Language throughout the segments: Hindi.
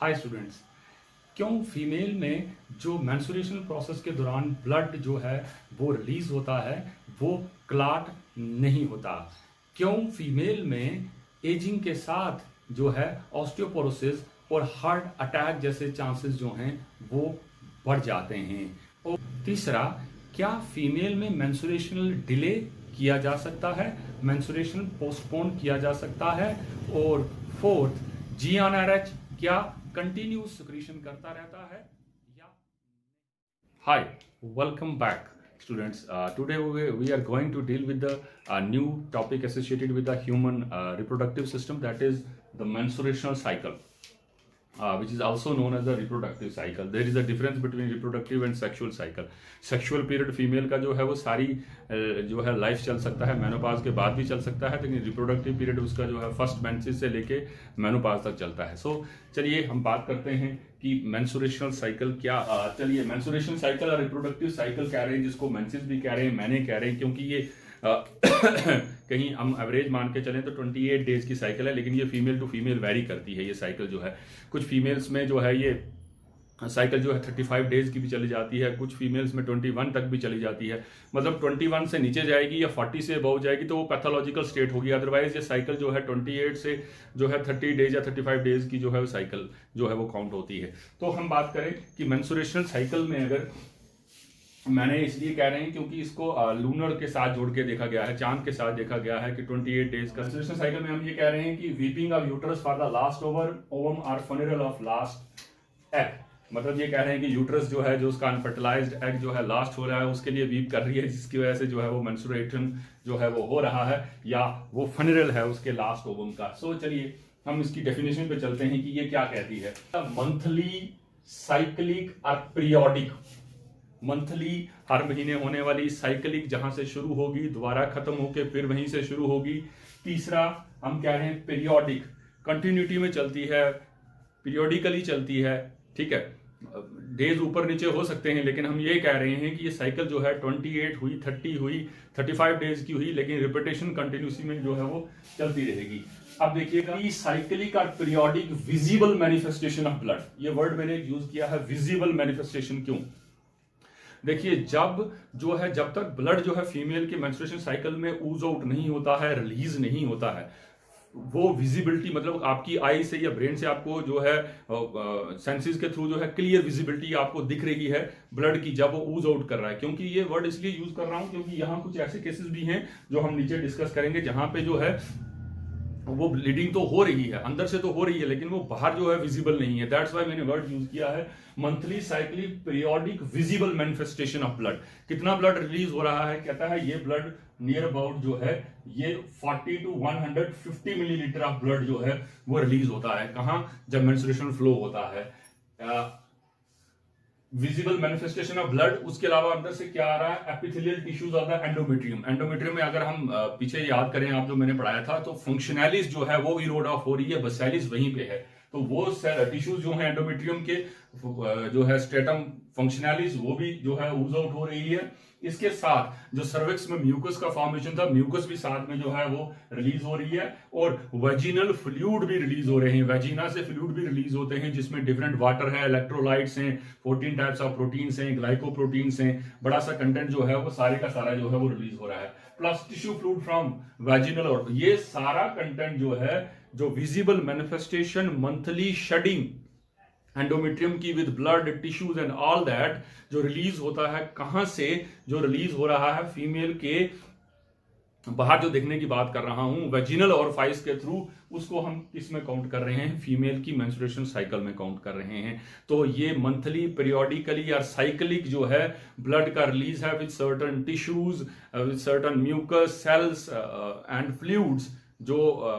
Hi students. क्यों फीमेल में जो मेंस्ट्रुएशन प्रोसेस के दौरान ब्लड जो है वो रिलीज होता है वो क्लॉट नहीं होता? क्यों फीमेल में एजिंग के साथ जो है ऑस्टियोपोरोसिस और हार्ट अटैक जैसे चांसेस जो हैं वो बढ़ जाते हैं? और तीसरा, क्या फीमेल में मेंस्ट्रुएशनल डिले किया जा सकता है, मेंस्ट्रुएशन पोस्टपोन किया जा सकता है? और फोर्थ, GnRH क्या कंटिन्यूस सिक्रीशन करता रहता है या? Hi, welcome back, students. Today we are going to deal with the new topic associated with the human reproductive system, that is the menstruational cycle, which is also known as the reproductive cycle. There is a difference between reproductive and sexual cycle. Sexual period female का जो है वो सारी जो है लाइफ चल सकता है, मेनोपाज के बाद भी चल सकता है, लेकिन रिप्रोडक्टिव पीरियड उसका जो है फर्स्ट मेंसेस से लेके मेनोपाज तक चलता है। सो चलिए हम बात करते हैं कि मेंस्ट्रुएशनल साइकिल क्या। चलिए मेंस्ट्रुएशनल साइकिल और रिप्रोडक्टिव साइकिल कह रहे हैं, जिसको मेंसेस भी कह रहे हैं, मैंने कह रहे हैं, क्योंकि ये कहीं हम एवरेज मान के चलें तो 28 डेज की साइकिल है, लेकिन ये फीमेल टू फीमेल वेरी करती है। ये साइकिल जो है कुछ फीमेल्स में जो है ये साइकिल जो है 35 डेज की भी चली जाती है, कुछ फीमेल्स में 21 तक भी चली जाती है। मतलब 21 से नीचे जाएगी या 40 से अबव जाएगी तो वो पैथोलॉजिकल स्टेट होगी। अदरवाइज ये साइकिल जो है 28 से जो है 30 डेज या 35 डेज की जो है वो साइकिल जो है वो काउंट होती है। तो हम बात करें कि मेंस्ट्रुएशनल साइकिल में, अगर मैंने इसलिए कह रहे हैं क्योंकि इसको लूनर के साथ जोड़ के देखा गया है, चांद के साथ देखा गया है कि 28 डेज का मेंस्ट्रुएशन साइकिल में हम ये कह रहे हैं कि weeping of uterus for the last ovum और फनरल ऑफ लास्ट एग। मतलब ये कह रहे हैं कि यूट्रस जो है, जो उसका अनफर्टिलाइज्ड एग जो है लास्ट हो रहा है, उसके लिए वीप कर रही है, जिसकी वजह से जो है वो मेंस्ट्रुएशन जो है वो हो रहा है, या वो फनरल है उसके लास्ट ओवम का। सो चलिए हम इसकी डेफिनेशन पे चलते हैं कि ये क्या कहती है। मंथली, साइक्लिक और पीरियोडिक। मंथली हर महीने होने वाली, साइक्लिक जहां से शुरू होगी दोबारा खत्म होके फिर वहीं से शुरू होगी। तीसरा हम कह रहे हैं पीरियोडिक, कंटिन्यूटी में चलती है, पीरियोडिकली चलती है, ठीक है। डेज ऊपर नीचे हो सकते हैं, लेकिन हम ये कह रहे हैं कि ये साइकिल जो है 28 हुई, 30 हुई, 35 डेज की हुई, लेकिन रिपीटेशन कंटिन्यूसी में जो है वो चलती रहेगी। अब देखिएगा, साइक्लिक और periodic visible manifestation of blood, ये वर्ड मैंने यूज किया है विजिबल मैनिफेस्टेशन। क्यों? देखिए, जब तक ब्लड जो है फीमेल के मेंस्ट्रुएशन साइकिल में ऊज आउट नहीं होता है, रिलीज नहीं होता है, वो विजिबिलिटी मतलब आपकी आई से या ब्रेन से आपको जो है सेंसेस के थ्रू जो है क्लियर विजिबिलिटी आपको दिख रही है ब्लड की, जब वो ऊज आउट कर रहा है। क्योंकि ये वर्ड इसलिए यूज कर रहा हूं क्योंकि यहाँ कुछ ऐसे केसेस भी हैं जो हम नीचे डिस्कस करेंगे, जहां पे जो है वो ब्लीडिंग तो हो रही है, अंदर से तो हो रही है, लेकिन वो बाहर जो है विजिबल नहीं है। दैट्स व्हाई मैंने वर्ड यूज किया है monthly, cyclic, periodic, visible manifestation of blood. कितना ब्लड रिलीज हो रहा है? कहता है ये ब्लड नियर अबाउट जो है ये 40 to 150 मिलीलीटर ऑफ ब्लड जो है वो रिलीज होता है। कहां? जब मेंस्ट्रुएशन फ्लो होता है। Visible manifestation of blood. उसके अलावा अंदर से क्या आ रहा है? Epithelial tissues of the endometrium. Endometrium में अगर हम पीछे याद करें, आप जो मैंने पढ़ाया था, तो फंक्शनैलिस जो है वो इरोड ऑफ हो रही है, बेसिलिस वहीं पे है। तो वो टिश्यूज जो है एंडोमेट्रियम के जो है स्ट्रेटम फंक्शनैलिस, वो भी जो है ऊज आउट हो रही है। इसके साथ जो सर्विक्स में म्यूकस का फॉर्मेशन था, म्यूकस भी साथ में जो है वो रिलीज हो रही है, और वेजिनल फ्लूइड भी रिलीज हो रहे हैं। वेजिना से फ्लूइड भी रिलीज होते हैं, जिसमें डिफरेंट वाटर है, इलेक्ट्रोलाइट्स हैं, 14 टाइप्स ऑफ प्रोटीन्स हैं, ग्लाइकोप्रोटीन्स हैं, बड़ा सा कंटेंट जो है वो सारे का सारा जो है वो रिलीज हो रहा है। Plus tissue fluid from vaginal, और ये सारा कंटेंट जो है, जो visible manifestation, monthly shedding endometrium की with blood, tissues and all that, जो रिलीज होता है, कहां से जो रिलीज हो रहा है? फीमेल के बाहर जो देखने की बात कर रहा हूं, वेजिनल ओरिफाइस के थ्रू, उसको हम किसमें काउंट कर रहे हैं? फीमेल की मेंस्ट्रुएशन साइकिल में काउंट कर रहे हैं। तो ये मंथली, पीरियोडिकली और साइक्लिक जो है ब्लड का रिलीज है with certain tissues, with certain mucus cells and fluids, जो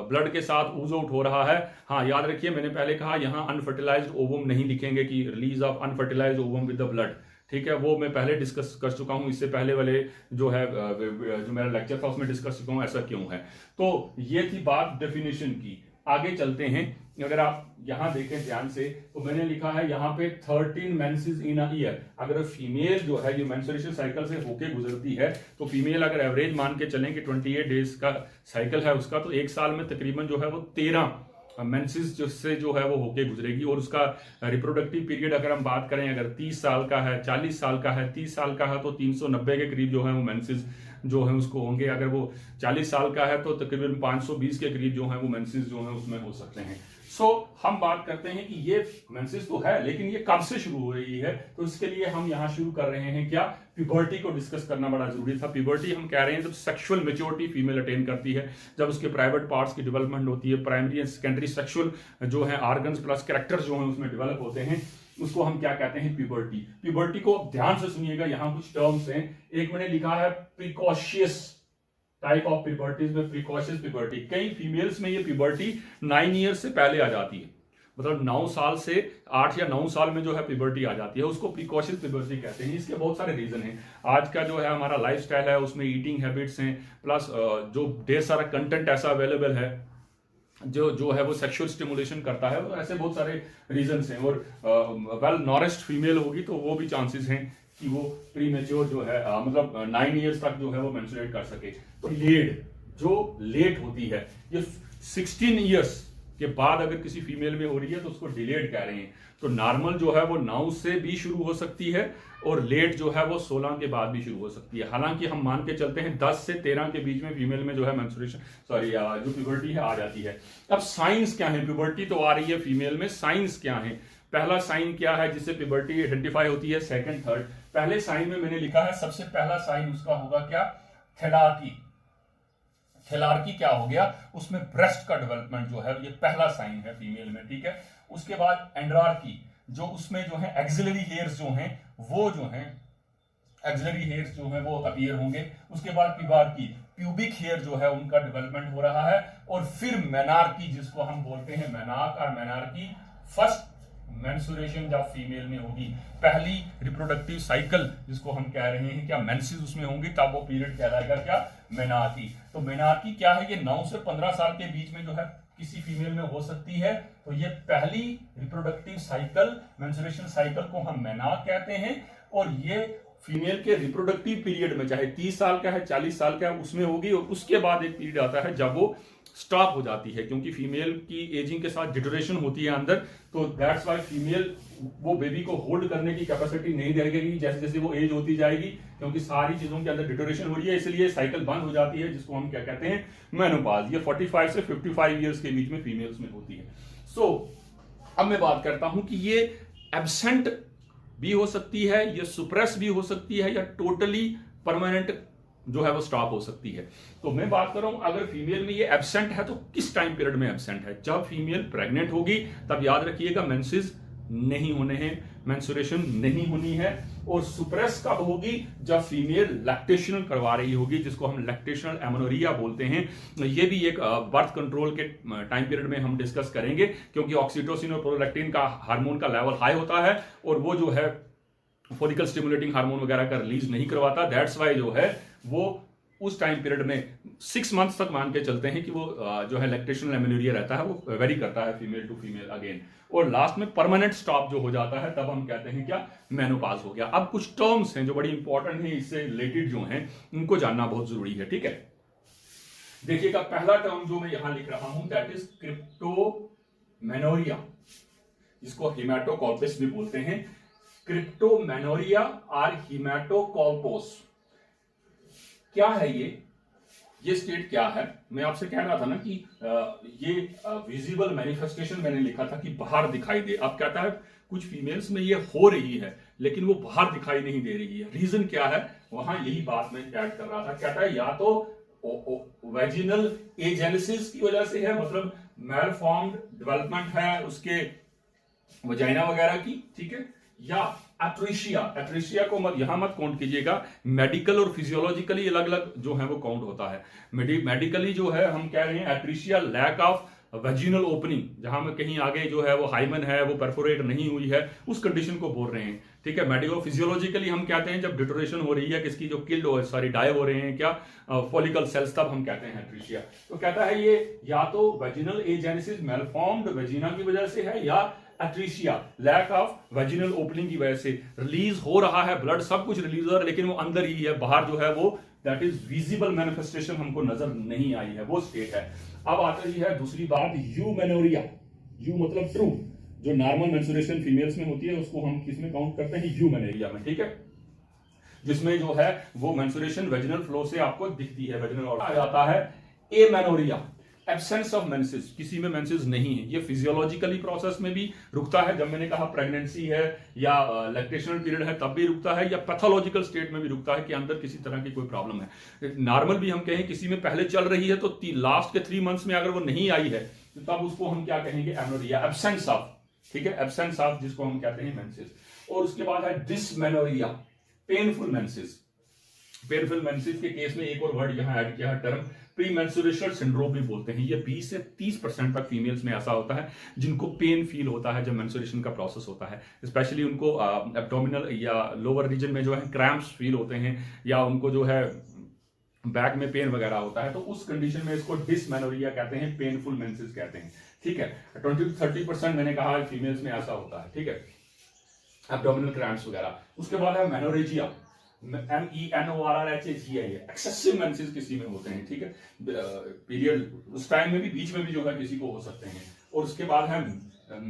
ब्लड के साथ ऊज आउट हो रहा है। हाँ, याद रखिए, मैंने पहले कहा यहां अनफर्टिलाइज्ड ओवम नहीं लिखेंगे कि release of unfertilised ovum with the blood, ठीक है। वो मैं पहले डिस्कस कर चुका हूं, इससे पहले वाले जो है जो मेरा लेक्चर था उसमें डिस्कस चुका हूं ऐसा क्यों है। तो ये थी बात डेफिनेशन की। आगे चलते हैं। अगर आप यहां देखें ध्यान से, तो मैंने लिखा है यहां पे 13 मेंसेस इन अ ईयर। अगर फीमेल जो है ये मेंस्ट्रुएशन साइकिल से होके गुजरती है, तो फीमेल अगर एवरेज मान के चलें कि 28 डेज का साइकिल है उसका, तो एक साल में तकरीबन जो है वो 13 मेंसेस से जो है वो होके गुजरेगी, और उसका रिप्रोडक्टिव पीरियड अगर हम बात करें, अगर 30 साल का है, 40 साल का है, 30 साल का है तो 390 के करीब जो है वो मेंसेस जो है उसको होंगे। अगर वो 40 साल का है तो तकरीबन 520 के करीब जो है वो मेंसेस जो है उसमें हो सकते हैं। हम बात करते हैं कि ये मेंसेस तो है, लेकिन ये कब से शुरू हो रही है, तो इसके लिए हम यहाँ शुरू कर रहे हैं क्या, प्यूबर्टी को डिस्कस करना बड़ा जरूरी था। प्यूबर्टी हम कह रहे हैं जब सेक्सुअल मैच्योरिटी फीमेल अटेन करती है, जब उसके प्राइवेट पार्ट्स की डेवलपमेंट होती है, प्राइमरी एंड सेकेंडरी सेक्सुअल जो है ऑर्गन्स प्लस कैरेक्टर जो है उसमें डेवलप होते हैं, उसको हम क्या कहते हैं, प्यूबर्टी। प्यूबर्टी को ध्यान से सुनिएगा, यहाँ कुछ टर्म्स हैं। एक मैंने लिखा है प्रिकॉशियस टाइप ऑफ प्यूबर्टीज में, प्रिकॉशियस प्यूबर्टी। कई फीमेल्स में ये प्यूबर्टी 9 ईयर्स से पहले आ जाती है, मतलब 9 साल से 8 या 9 साल में जो है प्यूबर्टी आ जाती है, उसको प्रिकॉशियस प्यूबर्टी कहते हैं। इसके बहुत सारे रीजन हैं। आज का जो है हमारा लाइफस्टाइल है, उसमें ईटिंग हैबिट्स हैं, प्लस जो ढेर सारा कंटेंट ऐसा अवेलेबल है जो है वो सेक्सुअल स्टिमुलेशन करता है, और ऐसे बहुत सारे रीजंस हैं। और वेल नॉरिश्ड फीमेल होगी तो वो भी चांसेस हैं कि वो प्री मेच्योर जो है मतलब 9 ईयर्स तक जो है वो मेंस्ट्रुएट कर सके। तो जो लेट होती है, ये 16 ईयर्स के बाद अगर किसी फीमेल में हो रही है तो उसको डिलेड कह रहे हैं। तो नॉर्मल जो है वो 9 से भी शुरू हो सकती है, और लेट जो है वो 16 के बाद भी शुरू हो सकती है। हालांकि हम मान के चलते हैं 10 से 13 के बीच में फीमेल में जो है मेंस्ट्रुएशन जो प्यूबर्टी है आ जाती है। अब साइंस क्या है, प्यूबर्टी तो आ रही है फीमेल में, साइंस क्या है? पहला साइन क्या है जिससे प्यूबर्टी आइडेंटिफाई होती है, सेकंड थर्ड। पहले साइन में मैंने लिखा है सबसे पहला साइन उसका होगा क्या, थैलार्की। थैलार्की क्या हो गया, उसमें ब्रेस्ट का डेवलपमेंट जो है ये पहला साइन है फीमेल में, ठीक है। उसके बाद एंड्रार्की, जो उसमें जो है एक्सिलरी हेयर्स जो हैं वो जो हैं एक्सिलरी हेयर्स जो है वो अपीयर होंगे। उसके बाद पिबार्की, प्यूबिक हेयर जो है उनका डेवलपमेंट हो रहा है। और फिर मेनार्की, जिसको हम बोलते हैं मेनार्क और मेनार्की, फर्स्ट मेंस्ट्रुएशन जब फीमेल में होगी, पहली रिप्रोडक्टिव साइकिल जिसको हम कह रहे हैं क्या, मेंसेस उसमें होंगी, तब वो पीरियड कहलाएगा क्या, मेनार्की। तो मेनार्की क्या है, ये 9 से 15 साल के बीच में जो है किसी फीमेल में हो सकती है। तो ये पहली रिप्रोडक्टिव साइकिल, मेंस्ट्रुएशन साइकिल को हम मेनार्क कहते हैं। और ये फीमेल के रिप्रोडक्टिव पीरियड में, चाहे 30 साल का है 40 साल का है, उसमें होगी। और उसके बाद एक पीरियड आता है जब वो स्टॉप हो जाती है, क्योंकि फीमेल की एजिंग के साथ डिटोरेशन होती है अंदर, तो दैट्स वाई फीमेल वो बेबी को होल्ड करने की कैपेसिटी नहीं रहेगी जैसे जैसे वो एज होती जाएगी, क्योंकि सारी चीजों के अंदर डिटोरेशन हो रही है, इसलिए साइकिल बंद हो जाती है, जिसको हम क्या कहते हैं, मेनोपॉज। ये 45 से 55 ईयर्स के बीच में फीमेल्स में होती है। अब मैं बात करता हूं कि ये एब्सेंट भी हो सकती है, ये सुप्रेस भी हो सकती है, या टोटली परमानेंट जो है वो स्टॉप हो सकती है। तो मैं बात कर रहा हूं अगर फीमेल में ये एब्सेंट है तो किस टाइम पीरियड में एब्सेंट है, जब फीमेल प्रेग्नेंट होगी तब याद रखिएगा मेंसेस नहीं होने हैं, मेंस्ट्रुएशन नहीं होनी है। और सुप्रेस कब होगी, जब फीमेल लैक्टेशनल करवा रही होगी, जिसको हम लैक्टेशनल एमेनोरिया बोलते हैं। ये भी एक बर्थ कंट्रोल के टाइम पीरियड में हम डिस्कस करेंगे, क्योंकि ऑक्सीटोसिन और प्रोलैक्टिन का हार्मोन का लेवल हाई होता है, और वो जो है फॉलिकल स्टिमुलेटिंग हार्मोन वगैरह का रिलीज नहीं करवाता। दैट्स वाई जो है वो उस टाइम पीरियड में 6 मंथ्स तक मान के चलते हैं कि वो जो है लैक्टेशनल एमेनोरिया रहता है, वो वेरी करता है फीमेल टू फीमेल अगेन। और लास्ट में परमानेंट स्टॉप जो हो जाता है, तब हम कहते हैं क्या, मेनोपॉज हो गया। अब कुछ टर्म्स हैं जो बड़ी इंपॉर्टेंट हैं, इससे रिलेटेड जो हैं उनको जानना बहुत जरूरी है, ठीक है। देखिएगा पहला टर्म जो मैं यहां लिख रहा हूं, दैट इज क्रिप्टोमेनोरिया, जिसको हेमाटोकॉर्पस भी बोलते हैं। क्रिप्टोमेनोरिया और हेमाटोकॉर्पस क्या है ये स्टेट क्या है? मैं आपसे कह रहा था ना कि ये विजिबल मैनिफेस्टेशन मैंने लिखा था कि बाहर दिखाई दे। अब कहता है कुछ फीमेल्स में ये हो रही है लेकिन वो बाहर दिखाई नहीं दे रही है, रीजन क्या है? वहां यही बात मैं ऐड कर रहा था। कहता है या तो वेजिनल एजेनेसिस की वजह से है, मतलब मैलफॉर्म्ड डेवलपमेंट है उसके वजाइना वगैरह की, ठीक है, या एट्रिशिया को यहां मत काउंट कीजिएगा। मेडिकल और फिजियोलॉजिकली अलग अलग जो है वो काउंट होता है। मेडिकली जो है हम कह रहे हैं एट्रिशिया लैक ऑफ वेजिनल ओपनिंग, जहां में कहीं आगे जो है वो हाइमन है वो परफोरेट नहीं हुई है, उस कंडीशन को बोल रहे हैं, ठीक है। मेडिको फिजियोलॉजिकली हम कहते हैं जब डिटोरेशन हो रही है किसकी, जो किल्ड हो सॉरी डाई हो रहे हैं क्या, फॉलिकल सेल्स, तब हम कहते हैं एट्रिशिया। तो कहता है ये या तो वेजिनल एजेनेसिस मेलफॉर्म्ड वेजिना की वजह से है, या एट्रिशिया लैक ऑफ वेजिनल ओपनिंग की वजह से रिलीज हो रहा है ब्लड, सब कुछ रिलीज हो रहा है लेकिन वो अंदर ही है, बाहर जो है वो दैट इज विजिबल मैनिफेस्टेशन हमको नजर नहीं आई है, वो स्टेट है। अब आती है दूसरी बात, यूमेनोरिया। यू मतलब ट्रू, जो नॉर्मल मेंस्ट्रुएशन फीमेल्स में होती है उसको हम किसमें काउंट करते हैं, यूमेनोरिया में, ठीक है, जिसमें जो है वो मेंस्ट्रुएशन वेजिनल फ्लो से आपको दिखती है, वेजिनल। और आ जाता है एमेनोरिया, एब्सेंस ऑफ मेंसेस, किसी में मेंसेस नहीं है। ये फिजियोलॉजिकली प्रोसेस में भी रुकता है, जब मैंने कहा प्रेगनेंसी है या लैक्टेशनल पीरियड है तब भी रुकता है, या पैथोलॉजिकल स्टेट में भी रुकता है कि अंदर किसी तरह की कोई प्रॉब्लम है। नॉर्मल भी हम कहें किसी में पहले चल रही है तो लास्ट के 3 मंथ्स में अगर वो नहीं आई है तो तब उसको हम क्या कहेंगे, एमेनोरिया, एब्सेंस ऑफ, ठीक है, एब्सेंस ऑफ जिसको हम कहते हैं मेंसेस। और उसके बाद है dysmenorrhea, painful menses. Painful menses के केस में एक और वर्ड यहां ऐड किया है, टर्म प्री मेंस्ट्रुएशनल सिंड्रोम भी बोलते हैं। ये 20 से 30% तक फीमेल्स में ऐसा होता है जिनको पेन फील होता है जब मेंस्ट्रुएशन का प्रोसेस होता है। स्पेशली उनको एब्डोमिनल या लोअर रीजन में जो है क्रैम्प्स फील होते हैं, या उनको जो है बैक में पेन वगैरह होता है, तो उस कंडीशन में इसको डिसमेनोरिया कहते हैं, पेनफुल मेंसेस कहते हैं, ठीक है। 20-30% मैंने कहा फीमेल्स में ऐसा होता है, ठीक है, एब्डोमिनल क्रैम्प्स वगैरह। उसके बाद है मेनोरेजिया, MENORRHAGIA, एक्सेसिव मेंसेस किसी में होते हैं, ठीक है, पीरियड उस टाइम में भी, बीच में भी जो है किसी को हो सकते हैं। और उसके बाद है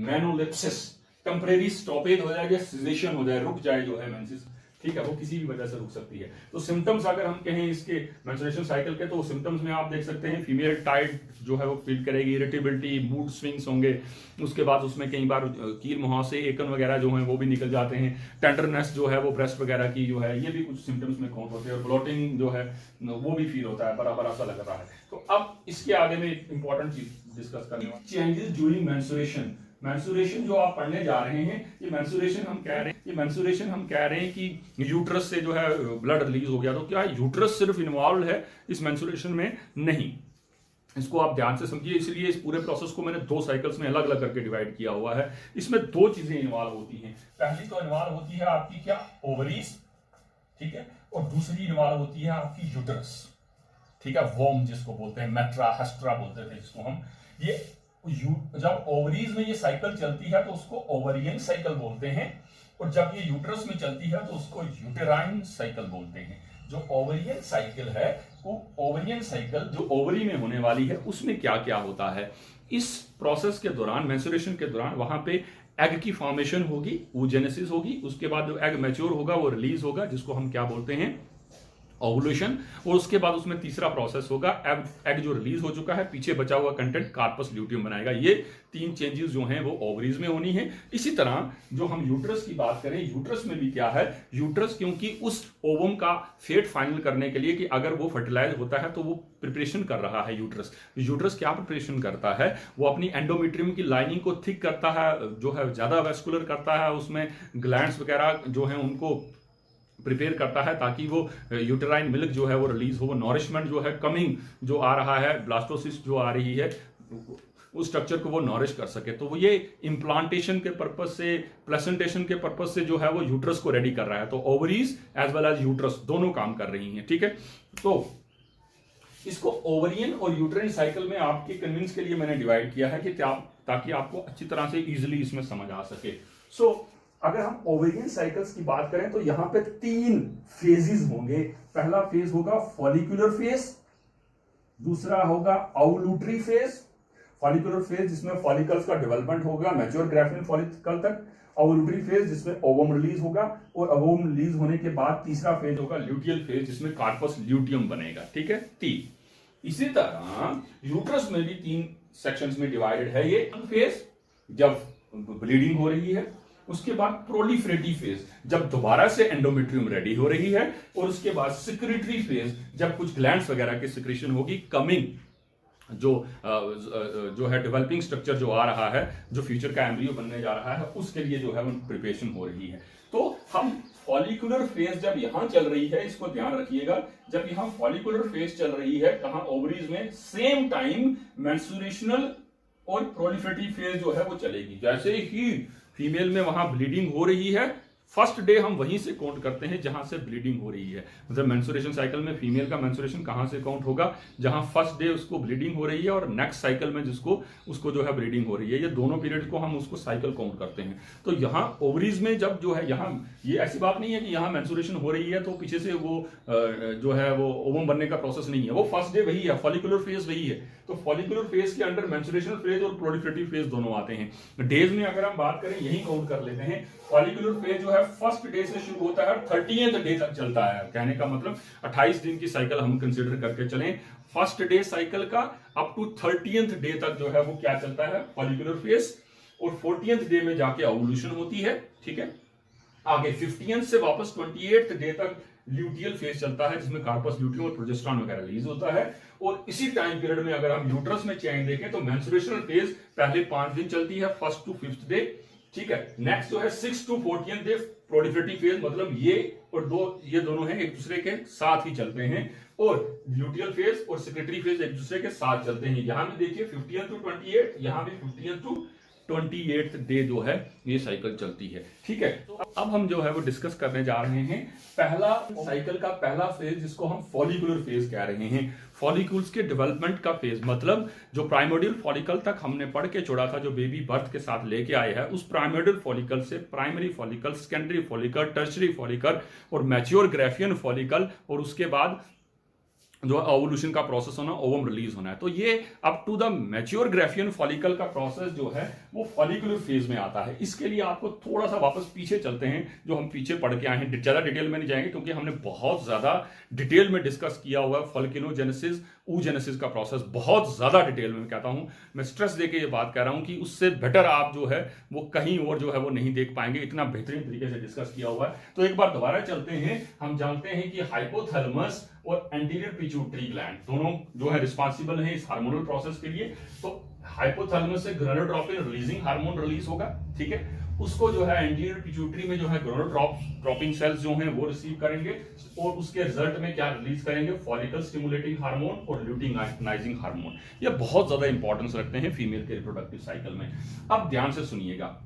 मेनोलेप्सिस, टेम्परेरी स्टॉपेज हो जाए या सिजेशन हो जाए, रुक जाए जो है मेंसेस, ठीक है, वो किसी भी वजह से रुक सकती है। तो सिम्टम्स अगर हम कहें इसके मेंस्ट्रुएशन साइकिल के, तो सिम्टम्स में आप देख सकते हैं फीमेल टाइट जो है वो फील करेगी, इरिटेबिलिटी, मूड स्विंग्स होंगे, उसके बाद उसमें कई बार कील मुहासे, एकन वगैरह जो है वो भी निकल जाते हैं, टेंडरनेस जो है वो ब्रेस्ट वगैरह की जो है ये भी कुछ सिम्टम्स में काउंट होते हैं, और ब्लोटिंग जो है वो भी फील होता है, बराबर ऐसा लग रहा है। तो अब इसके आगे में एक इंपॉर्टेंट चीज डिस्कस करनी है, चेंजेस ड्यूरिंग मेंस्ट्रुएशन। मेंस्ट्रुएशन जो आप पढ़ने जा रहे हैं, ये मेंस्ट्रुएशन हम कह रहे हैं कि यूट्रस से जो है ब्लड रिलीज हो गया, तो क्या यूट्रस सिर्फ इन्वॉल्व है इस मेंस्ट्रुएशन में? नहीं, इसको आप ध्यान से समझिए। इसलिए इस पूरे प्रोसेस को मैंने 2 साइकिल्स में अलग अलग करके डिवाइड किया हुआ है। इसमें 2 चीजें इन्वॉल्व होती हैं। पहली तो इन्वॉल्व होती है आपकी क्या, ओवरीज, ठीक है, और दूसरी इन्वॉल्व होती है आपकी यूट्रस, ठीक है, वोम जिसको बोलते हैं, मेट्रा हेस्ट्रा बोलते थे जिसको हम। ये जब ओवरीज में ये साइकिल चलती है तो उसको ओवरियन साइकिल बोलते हैं, और जब ये यूट्रस में चलती है तो उसको यूटेराइन साइकिल बोलते हैं। जो ओवरियन साइकिल है, वो ओवरियन साइकिल जो ओवरी में होने वाली है, उसमें क्या क्या होता है इस प्रोसेस के दौरान, मेंस्ट्रुएशन के दौरान, वहां पे एग की फॉर्मेशन होगी, oogenesis होगी, उसके बाद जो एग मैच्योर होगा वो रिलीज होगा, जिसको हम क्या बोलते हैं, ओवुलेशन। और उसके बाद उसमें तीसरा प्रोसेस होगा, एग जो रिलीज हो चुका है, पीछे बचा हुआ कंटेंट कार्पस ल्यूटियम बनाएगा। ये 3 चेंजेस जो हैं वो ओवरीज में होनी है। इसी तरह जो हम यूट्रस की बात करें, यूट्रस में भी क्या है, यूट्रस क्योंकि उस ओवम का फेट फाइनल करने के लिए कि अगर वो फर्टिलाइज होता है तो वो प्रिपरेशन कर रहा है। यूट्रस क्या प्रिपरेशन करता है, वो अपनी एंडोमेट्रियम की लाइनिंग को थिक करता है, जो है ज्यादा वेस्कुलर करता है, उसमें ग्लैंड्स वगैरह जो है उनको प्रिपेयर करता है ताकि वो यूटेराइन मिल्क जो है वो रिलीज हो, वो नॉरिशमेंट जो है कमिंग जो आ रहा है, ब्लास्टोसिस्ट जो आ रही है, उस स्ट्रक्चर को वो नॉरिश कर सके। तो वो ये इम्प्लांटेशन के पर्पज से, प्लेसेंटेशन के पर्पज से जो है वो यूट्रस को रेडी कर रहा है। तो ovaries as well as uterus दोनों काम कर रही हैं, ठीक है। तो इसको ओवरियन और यूट्राइन साइकिल में आपके कन्विंस के लिए मैंने डिवाइड किया है कि ताकि आपको अच्छी तरह से इजिली इसमें समझ आ सके। सो अगर हम ओवेरियन साइकिल्स की बात करें तो यहां पे 3 फेजेस होंगे। पहला फेज होगा फॉलिकुलर फेज, दूसरा होगा ओवुलेटरी फेज, फॉलिकुलर फेज जिसमें फॉलिकल्स का डेवलपमेंट होगा मैच्योर ग्राफिन फॉलिकल तक, ओवुलेटरी फेज जिसमें ओवम रिलीज होगा, और ओवम रिलीज होने के बाद तीसरा फेज होगा ल्यूटियल फेज जिसमें कार्पस ल्यूटियम बनेगा, ठीक है। 3 इसी तरह यूट्रस में भी 3 सेक्शंस में डिवाइडेड है। ये फेज जब ब्लीडिंग हो रही है, उसके बाद प्रोलिफरेटिव फेज जब दोबारा से एंडोमेट्रियम रेडी हो रही है, और उसके बाद सिक्रेटरी फेज जब कुछ ग्लैंड्स वगैरह की सिक्रेशन होगी, कमिंग जो है डेवलपिंग स्ट्रक्चर जो आ रहा है, जो फ्यूचर का एम्ब्रियो बनने जा रहा है, उसके लिए जो है प्रिपरेशन हो रही है। तो हम फॉलिकुलर फेज जब यहां चल रही है, इसको ध्यान रखिएगा, जब यहां फॉलिकुलर फेज चल रही है कहां, ओवरीज में, सेम टाइम मेंस्ट्रुएशनल और प्रोलिफरेटिव फेज जो है वो चलेगी। जैसे ही फीमेल में वहां ब्लीडिंग हो रही है, फर्स्ट डे हम वहीं से काउंट करते हैं जहां से ब्लीडिंग हो रही है। मतलब मेंस्ट्रुएशन साइकिल में फीमेल का मेंस्ट्रुएशन कहां से काउंट होगा, जहां फर्स्ट डे उसको ब्लीडिंग हो रही है और नेक्स्ट साइकिल में जिसको उसको जो है ब्लीडिंग हो रही है, ये दोनों पीरियड को हम उसको साइकिल काउंट करते हैं। तो यहाँ ओवरीज में जब जो है, यहाँ ये ऐसी बात नहीं है कि यहाँ मेंस्ट्रुएशन हो रही है तो पीछे से वो जो है वो ओवम बनने का प्रोसेस नहीं है, वो फर्स्ट डे वही है, फॉलिकुलर फेज वही है। तो फॉलिकुलर फेज के अंडर मेंस्ट्रुएशनल फेज और प्रोलिफरेटिव फेज दोनों आते हैं। डेज में अगर हम बात करें, यही काउंट कर लेते हैं, फॉलिकुलर फेज जो है फर्स्ट डे से शुरू होता है और 30th डे तक चलता है। कहने का मतलब 28 दिन की साइकिल हम कंसीडर करके चलें, फर्स्ट डे साइकिल का अप टू 30th डे तक जो है वो क्या चलता है, फॉलिकुलर फेज, और 40th डे में जाके ओवुलेशन होती है। ठीक है, आगे 50th से वापस 28th डे तक ल्यूटियल फेज चलता है, जिसमें कार्पस ल्यूटियम और प्रोजेस्टेरॉन वगैरह रिलीज होता है। और इसी टाइम पीरियड में अगर हम यूट्रस में चेंज देखें तो मेंस्ट्रुएशनल फेज पहले 5 दिन चलती है, फर्स्ट टू 5th डे। ठीक है, नेक्स्ट जो है 6 to 14th day proliferative phase, मतलब ये और ये दोनों हैं एक दूसरे के साथ ही चलते हैं, और ल्यूटियल फेज और सेक्रेटरी फेज एक दूसरे के साथ चलते हैं। यहां में देखिए 50th to 28, यहां भी 50th to 28th डे जो है ये साइकिल चलती है। ठीक है, तो अब हम जो है वो डिस्कस करने जा रहे हैं पहला साइकिल का पहला फेज, जिसको हम फॉलिकुलर फेज कह रहे हैं। फॉलिकल्स के डेवलपमेंट का फेज, मतलब जो प्राइमोडियल फॉलिकल तक हमने पढ़ के छोड़ा था, जो बेबी बर्थ के साथ लेके आए हैं, उस प्राइमोडियल फॉलिकल से primary follicle, secondary follicle, tertiary follicle और मैच्योर ग्राफियन फॉलिकल, और उसके बाद जो ओवुलेशन का प्रोसेस होना, ओवम रिलीज होना है। तो ये up to the mature Graafian follicle का प्रोसेस जो है वो फॉलिकुलर फेज में आता है। इसके लिए आपको थोड़ा सा वापस पीछे चलते हैं, जो हम पीछे पढ़ के आए हैं। ज्यादा डिटेल में नहीं जाएंगे क्योंकि हमने बहुत ज्यादा डिटेल में डिस्कस किया हुआ है फॉलिकिनोजेनेसिस, oogenesis का प्रोसेस, बहुत ज्यादा डिटेल में कहता हूं, मैं स्ट्रेस देके ये बात कह रहा हूं कि उससे बेटर आप जो है वो कहीं और जो है वो नहीं देख पाएंगे, इतना बेहतरीन तरीके से डिस्कस किया हुआ है। तो एक बार दोबारा चलते हैं। हम जानते हैं कि हाइपोथैलेमस और एंटीरियर पिट्यूटरी ग्लैंड दोनों जो है रिस्पॉन्सिबल है इस हार्मोनल प्रोसेस के लिए। तो हाइपोथैलेमस से ग्रेनुलोट्रोपिन रिलीजिंग हार्मोन रिलीज होगा। ठीक है, उसको जो है एंटीरियर पिट्यूटरी में जो है ग्रेनुलोट्रोपिन सेल्स जो हैं वो रिसीव करेंगे, और उसके रिजल्ट में क्या रिलीज करेंगे, फॉलिकल स्टिमुलेटिंग हार्मोन और ल्यूटिनाइजिंग हार्मोन। ये बहुत ज्यादा इंपॉर्टेंस रखते हैं फीमेल के रिप्रोडक्टिव साइकिल में। अब ध्यान से सुनिएगा,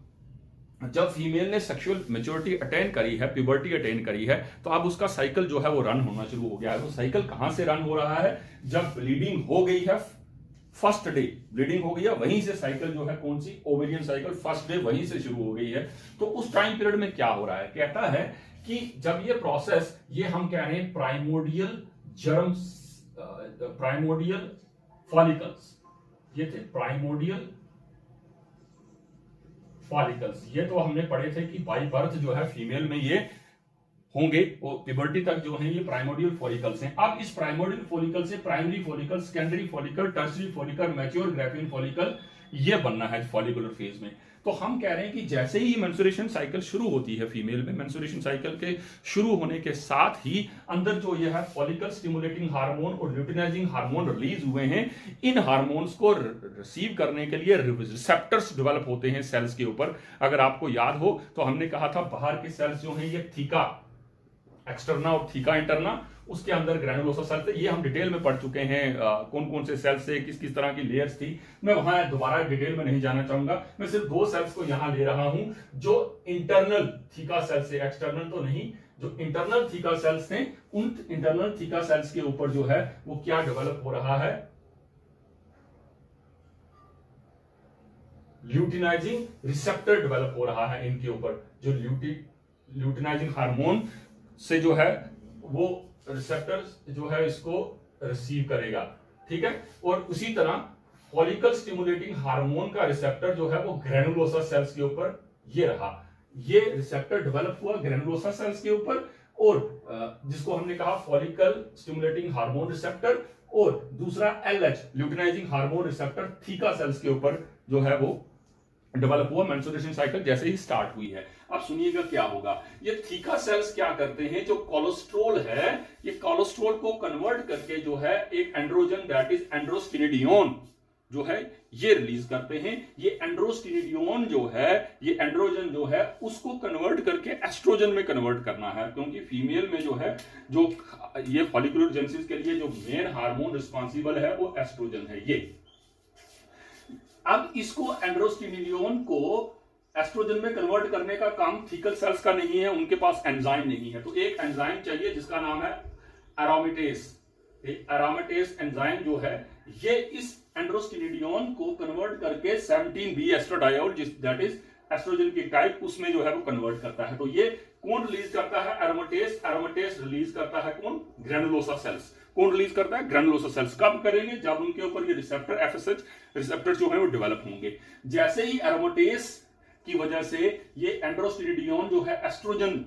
जब फीमेल ने सेक्सुअल मैच्योरिटी अटेन करी है, प्यूबर्टी अटेन करी है, तो अब उसका साइकिल जो है वो रन होना शुरू हो गया है। वो साइकिल कहां से रन हो रहा है, जब ब्लीडिंग हो गई है, फर्स्ट डे ब्लीडिंग हो गई है, वहीं से साइकिल जो है कौन सी, ओवेरियन साइकिल, फर्स्ट डे वहीं से शुरू हो गई है। तो उस टाइम पीरियड में क्या हो रहा है, कहता है कि जब ये प्रोसेस, ये हम कह रहे हैं प्राइमोडियल जर्म, प्राइमोडियल फॉलिकल्स, ये थे प्राइमोडियल फॉलिकल्स। ये तो हमने पढ़े थे कि बाई बर्थ जो है फीमेल में ये होंगे, वो प्यूबर्टी तक जो है ये प्राइमोडियल फॉलिकल्स हैं। अब इस प्राइमोडियल फॉलिकल से primary follicle, secondary follicle, tertiary follicle, mature Graafian follicle, ये बनना है फॉलिकुलर फेज में। तो हम कह रहे हैं कि जैसे ही मेंस्ट्रुएशन साइकिल शुरू होती है फीमेल में, मेंस्ट्रुएशन साइकिल के शुरू होने के साथ ही अंदर जो ये है फॉलिकल स्टिमुलेटिंग हार्मोन और ल्यूटिनाइजिंग हार्मोन रिलीज हुए हैं। इन हार्मोन्स को रिसीव करने के लिए रिसेप्टर्स डेवलप होते हैं सेल्स के ऊपर। अगर आपको याद हो तो हमने कहा था बाहर के सेल्स जो हैं ये थीका एक्सटर्ना और थीका इंटरना, उसके अंदर ग्रैनुलोसा सेल्स थे। ये हम डिटेल में पढ़ चुके हैं, कौन कौन से सेल्स से किस किस तरह की लेयर्स थी। मैं वहां दोबारा डिटेल में नहीं जाना चाहूंगा, मैं सिर्फ 2 सेल्स को यहां ले रहा हूं जो इंटरनल थीका सेल्स से, एक्सटर्नल तो नहीं, जो इंटरनल थीका सेल्स थे, उन इंटरनल थीका सेल्स के ऊपर जो है वो क्या डेवलप हो रहा है, ल्यूटिनाइजिंग रिसेप्टर डेवलप हो रहा है इनके ऊपर। जो ल्यूटिनाइजिंग हार्मोन से जो है वो रिसेप्टर जो है इसको रिसीव करेगा। ठीक है, और उसी तरह फॉलिकल स्टिमुलेटिंग हार्मोन का रिसेप्टर जो है वो ग्रैनुलोसा सेल्स के ऊपर ये रहा। ये रिसेप्टर डेवलप हुआ ग्रैनुलोसा सेल्स के ऊपर, और जिसको हमने कहा फॉलिकल स्टिमुलेटिंग हार्मोन रिसेप्टर, और दूसरा LH luteinizing hormone receptor theca sales के ऊपर जो है वो डेवलप हुआ मेंस्ट्रुएशन साइकिल जैसे ही स्टार्ट हुई है। अब सुनिएगा क्या होगा, ये थीका सेल्स क्या करते हैं, जो कोलेस्ट्रॉल है, ये कोलेस्ट्रॉल को कन्वर्ट करके जो है एक एंड्रोजन, दैट इज एंड्रोस्टेनिडियोन जो है ये रिलीज करते हैं। ये एंड्रोस्टेनिडियोन जो है, ये एंड्रोजन जो है उसको कन्वर्ट करके एस्ट्रोजन में कन्वर्ट करना है, क्योंकि फीमेल में जो है जो ये फॉलिकुलर जेनेसिस के लिए जो मेन हार्मोन रिस्पॉन्सिबल है वो एस्ट्रोजन है। ये अब इसको एंड्रोस्टेनिडियोन को एस्ट्रोजन में कन्वर्ट करने का काम थीकल सेल्स का नहीं है, उनके पास एंजाइम नहीं है। तो एक एंजाइम चाहिए जिसका नाम है एरोमेटेस। एरोमेटेस एंजाइम जो है ये इस एंड्रोस्टेनिडियोन को कन्वर्ट करके 17B estradiol that is estrogen की टाइप उसमें जो है वो कन्वर्ट करता है। तो ये कौन रिलीज करता है? एरोमेटेस। एरोमेटेस रिलीज करता है कौन? Granulosa cells. कौन रिलीज करता है? Granulosa cells. कब करेंगे? जब उनके ऊपर ये रिसेप्टर एफएसएच रिसेप्टर जो है वो डेवलप होंगे। जैसे ही एरोमेटेस की वजह से ये एंड्रोस्टेनिडियोन जो है एस्ट्रोजन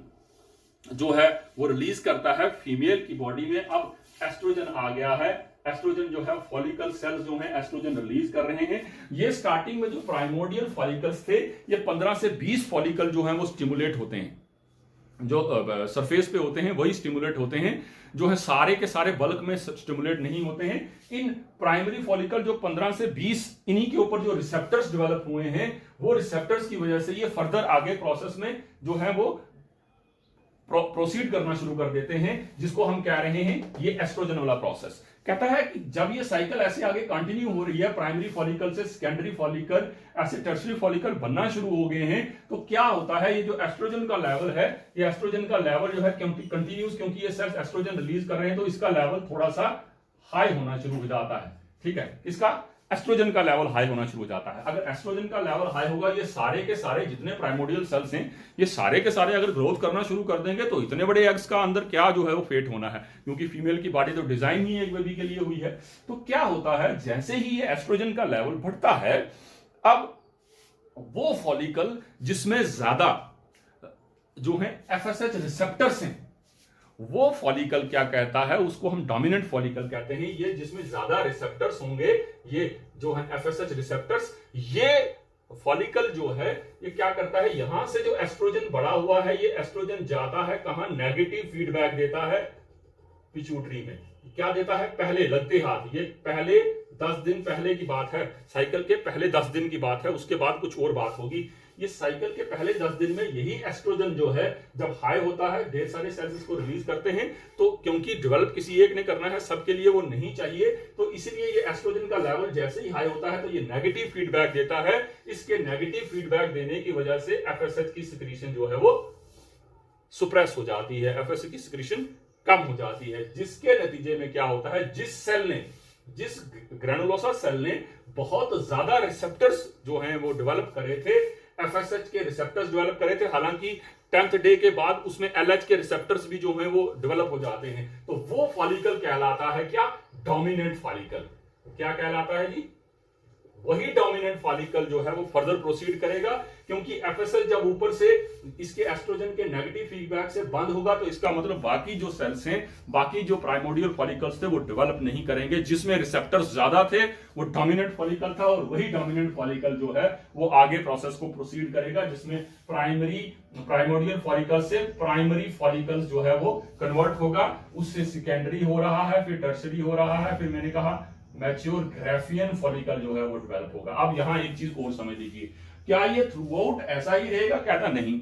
जो है वो रिलीज करता है फीमेल की बॉडी में। अब एस्ट्रोजन आ गया है, एस्ट्रोजन जो है फॉलिकल सेल्स जो है एस्ट्रोजन रिलीज कर रहे हैं। ये स्टार्टिंग में जो प्राइमोर्डियल फॉलिकल्स थे ये 15 से 20 फॉलिकल जो है वो स्टिमुलेट होते हैं, जो सरफेस पे होते हैं वही स्टिमुलेट होते हैं, जो है सारे के सारे बल्क में स्टिमुलेट नहीं होते हैं। इन प्राइमरी फॉलिकल जो 15 से 20 इन्हीं के ऊपर जो रिसेप्टर्स डेवलप हुए हैं वो रिसेप्टर्स की वजह से ये फर्दर आगे प्रोसेस में जो है वो प्रोसीड करना शुरू कर देते हैं, जिसको हम कह रहे हैं ये एस्ट्रोजन वाला प्रोसेस। कहता है कि जब ये साइकिल ऐसे आगे कंटिन्यू हो रही है, प्राइमरी फॉलिकल से सेकेंडरी फॉलिकल ऐसे टर्शियरी फॉलिकल बनना शुरू हो गए हैं, तो क्या होता है ये जो एस्ट्रोजन का लेवल है, ये एस्ट्रोजन का लेवल जो है कंटिन्यूस, क्योंकि ये सेल्स एस्ट्रोजन रिलीज कर रहे हैं तो इसका लेवल थोड़ा सा हाई होना शुरू हो जाता है। ठीक है, इसका एस्ट्रोजन का लेवल हाई होना शुरू हो जाता है। अगर एस्ट्रोजन का लेवल हाई होगा, ये सारे के सारे जितने प्राइमोर्डियल सेल्स हैं ये सारे के सारे अगर ग्रोथ करना शुरू कर देंगे तो इतने बड़े एग्स का अंदर क्या जो है वो फेट होना है, क्योंकि फीमेल की बॉडी तो डिजाइन ही एक बेबी के लिए हुई है। तो क्या होता है, जैसे ही ये एस्ट्रोजन का लेवल बढ़ता है, अब वो फॉलिकल जिसमें ज्यादा जो है एफएसएच रिसेप्टर्स हैं वो फॉलिकल क्या कहता है, उसको हम डोमिनेंट फॉलिकल कहते हैं। ये जिसमें ज्यादा रिसेप्टर्स होंगे, ये जो है एफएसएच रिसेप्टर्स, ये फॉलिकल जो है ये क्या करता है, यहां से जो एस्ट्रोजन बढ़ा हुआ है ये एस्ट्रोजन जाता है कहां? नेगेटिव फीडबैक देता है पिट्यूटरी में। क्या देता है? पहले लगते हाथ, ये पहले 10 दिन पहले की बात है, साइकिल के पहले 10 दिन की बात है, उसके बाद कुछ और बात होगी। ये साइकिल के पहले 10 दिन में यही एस्ट्रोजन जो है जब हाई होता है, ढेर सारे सेल्स इसको रिलीज करते हैं, तो क्योंकि डेवलप किसी एक ने करना है, सबके लिए वो नहीं चाहिए, तो इसलिए ये एस्ट्रोजन का लेवल जैसे ही हाई होता है तो ये नेगेटिव फीडबैक देता है। इसके नेगेटिव फीडबैक देने की वजह से एफएसएच की सिक्रीशन जो है वो सुप्रेस हो जाती है, एफएसएच की सिक्रीशन कम हो जाती है, जिसके नतीजे में क्या होता है, जिस ग्रैनुलोसा सेल ने बहुत ज्यादा रिसेप्टर्स जो हैं वो डेवलप करे थे, एफएसएच के रिसेप्टर्स डेवलप करे थे, हालांकि 10th डे के बाद उसमें एलएच के रिसेप्टर्स भी जो हैं वो डेवलप हो जाते हैं, तो वो फॉलिकल कहलाता है क्या? Dominant follicle. क्या कहलाता है जी? वही डोमिनेंट फॉलिकल जो है वो फर्दर प्रोसीड करेगा, क्योंकि एफएसएच जब ऊपर से इसके एस्ट्रोजन के नेगेटिव फीडबैक से बंद होगा तो इसका मतलब बाकी जो सेल्स हैं, बाकी जो प्राइमोर्डियल फॉलिकल्स थे वो डेवलप नहीं करेंगे। जिसमें रिसेप्टर्स ज्यादा थे वो डोमिनेंट फॉलिकल था, और वही डोमिनेंट फॉलिकल जो है वो आगे प्रोसेस को प्रोसीड करेगा, जिसमें प्राइमोर्डियल फॉलिकल से प्राइमरी फॉलिकल्स जो है वो कन्वर्ट होगा, उससे सेकेंडरी हो रहा है, फिर टर्शियरी हो रहा है, फिर मैंने कहा मैच्योर ग्राफियन फॉलिकल जो है वो डेवलप होगा। अब यहां एक चीज और समझ लीजिए, क्या ये थ्रू आउट ऐसा ही रहेगा? कहता नहीं।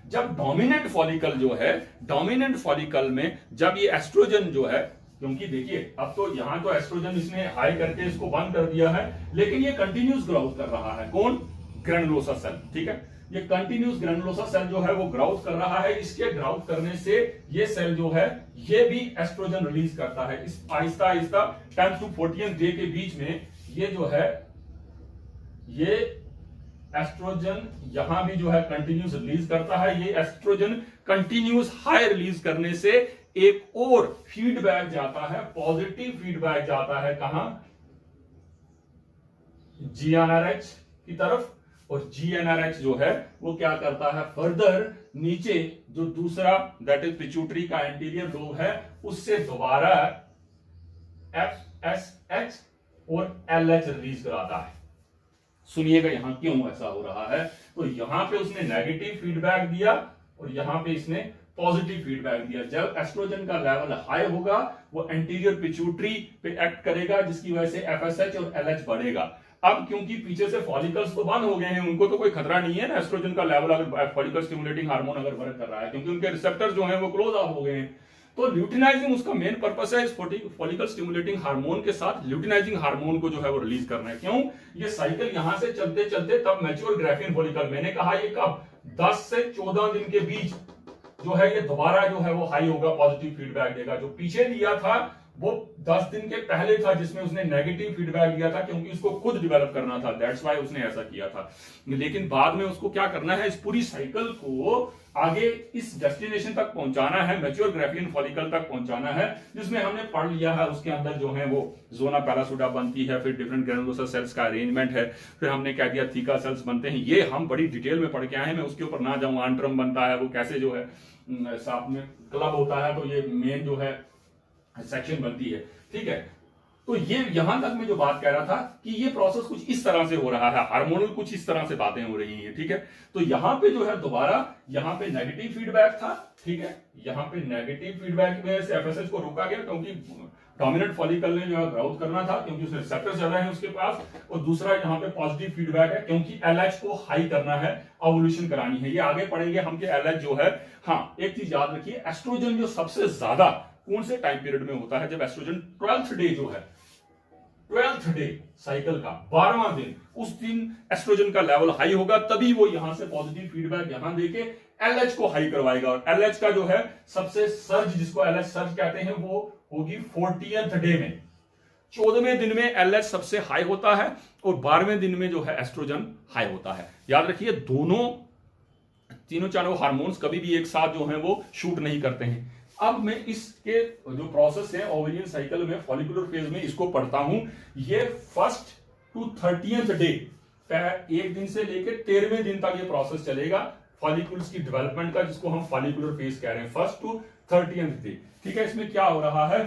जब डोमिनेंट फॉलिकल जो है, डोमिनेंट फॉलिकल में जब ये एस्ट्रोजन जो है, क्योंकि देखिए अब तो यहां तो एस्ट्रोजन इसने हाई करके इसको बंद कर दिया है, लेकिन ये कंटिन्यूस ग्रोथ कर रहा है। कौन? Granulosa cell. ठीक है, ये कंटिन्यूस ग्रैनुलोसा सेल जो है वो ग्रोथ कर रहा है। इसके ग्रोथ करने से ये सेल जो है ये भी एस्ट्रोजन रिलीज करता है। इस Aahista Aahista 10th to 14th day के बीच में ये जो है ये एस्ट्रोजन यहां भी जो है कंटिन्यूस रिलीज करता है। ये एस्ट्रोजन कंटिन्यूस हाई रिलीज करने से एक और फीडबैक जाता है, पॉजिटिव फीडबैक जाता है कहां? जीएनआरएच की तरफ। और जीएनआरएच जो है वो क्या करता है, फर्दर नीचे जो दूसरा दैट इज पिट्यूटरी का एंटीरियर लोब है उससे दोबारा एफएसएच और एलएच रिलीज कराता है। सुनिएगा यहां क्यों ऐसा हो रहा है। तो यहां पे उसने नेगेटिव फीडबैक दिया और यहां पे इसने पॉजिटिव फीडबैक दिया। जब एस्ट्रोजन का लेवल हाई होगा वो एंटीरियर पिट्यूटरी पे एक्ट करेगा, जिसकी वजह से एफएसएच और एलएच बढ़ेगा। अब क्योंकि पीछे से फॉलिकल्स तो बंद हो गए हैं, उनको तो कोई खतरा नहीं है ना एस्ट्रोजन का लेवल अगर फॉलिकल स्टिमुलेटिंग हार्मोन अगर वर्क कर रहा है, क्योंकि उनके रिसेप्टर्स जो हैं वो क्लोज ऑफ हो गए हैं। तो ल्यूटिनाइजिंग उसका मेन पर्पस है, इस फॉलिकल स्टिमुलेटिंग हार्मोन के साथ ल्यूटिनाइजिंग हार्मोन को जो है वो रिलीज करना है। क्यों? ये साइकिल यहां से चलते चलते तब मैच्योर ग्राफियन फॉलिकल, मैंने कहा ये कब 10 से 14 दिन के बीच जो है ये दोबारा जो है वो हाई होगा, पॉजिटिव फीडबैक देगा। जो पीछे दिया था वो 10 दिन के पहले था जिसमें उसने नेगेटिव फीडबैक दिया था, क्योंकि उसको खुद डेवलप करना था, दैट्स व्हाई उसने ऐसा किया था। लेकिन बाद में उसको क्या करना है, इस पूरी साइकिल को आगे इस डेस्टिनेशन तक पहुंचाना है, मैच्योर ग्राफियन फॉलिकल तक पहुंचाना है, जिसमें हमने पढ़ लिया है उसके अंदर जो है वो जोना पैरासुडा बनती है, फिर डिफरेंट ग्रैनुलोसा सेल्स का अरेंजमेंट है, फिर हमने क्या दिया थीका सेल्स बनते हैं। ये हम बड़ी डिटेल में पढ़ के आए हैं, मैं उसके ऊपर ना जाऊं। आंट्रम बनता है, वो कैसे जो है साथ में क्लब होता है, तो ये मेन जो है सेक्शन बनती है, ठीक है। तो ये यहां तक मैं जो बात कह रहा था कि ये प्रोसेस कुछ इस तरह से हो रहा है, हार्मोनल कुछ इस तरह से बातें हो रही हैं, ठीक है। तो यहां पे जो है दोबारा यहां पे नेगेटिव फीडबैक था, ठीक है। यहां पे नेगेटिव फीडबैक में से एफएसएच को रोका गया, क्योंकि डोमिनेंट फॉलिकल ने जो है ग्रोथ करना था, क्योंकि उसमें रिसेप्टर्स ज्यादा है उसके पास। और दूसरा यहाँ पे पॉजिटिव फीडबैक है, क्योंकि एलएच को हाई करना है, ओवुलेशन करानी है। ये आगे पढ़ेंगे हम कि एलएच जो है, हाँ एक चीज याद रखिए, एस्ट्रोजन जो सबसे ज्यादा कौन से टाइम पीरियड में होता है, जब एस्ट्रोजन 12th डे जो है, 12th डे साइकिल का 12वां दिन, उस दिन एस्ट्रोजन का लेवल हाई होगा, तभी वो यहां से पॉजिटिव फीडबैक यहां देके एलएच को हाई करवाएगा। और एलएच का जो है सबसे सर्ज, जिसको एलएच सर्ज कहते हैं, वो होगी 40th डे में। 14वें दिन में एलएच सबसे हाई होता है और 12वें दिन में जो है एस्ट्रोजन हाई होता है। याद रखिए दोनों तीनों चारों हार्मोन्स कभी भी एक साथ जो है वो शूट नहीं करते हैं। अब मैं इसके जो प्रोसेस है ओवेरियन साइकिल में फॉलिकुलर फेज में, इसको पढ़ता हूं। ये 1st to 30th डे, एक दिन से लेकर 13वें दिन तक ये प्रोसेस चलेगा फॉलिकुल्स की डेवलपमेंट का, जिसको हम फॉलिकुलर फेज कह रहे हैं, 1st to 30th डे, ठीक है। इसमें क्या हो रहा है,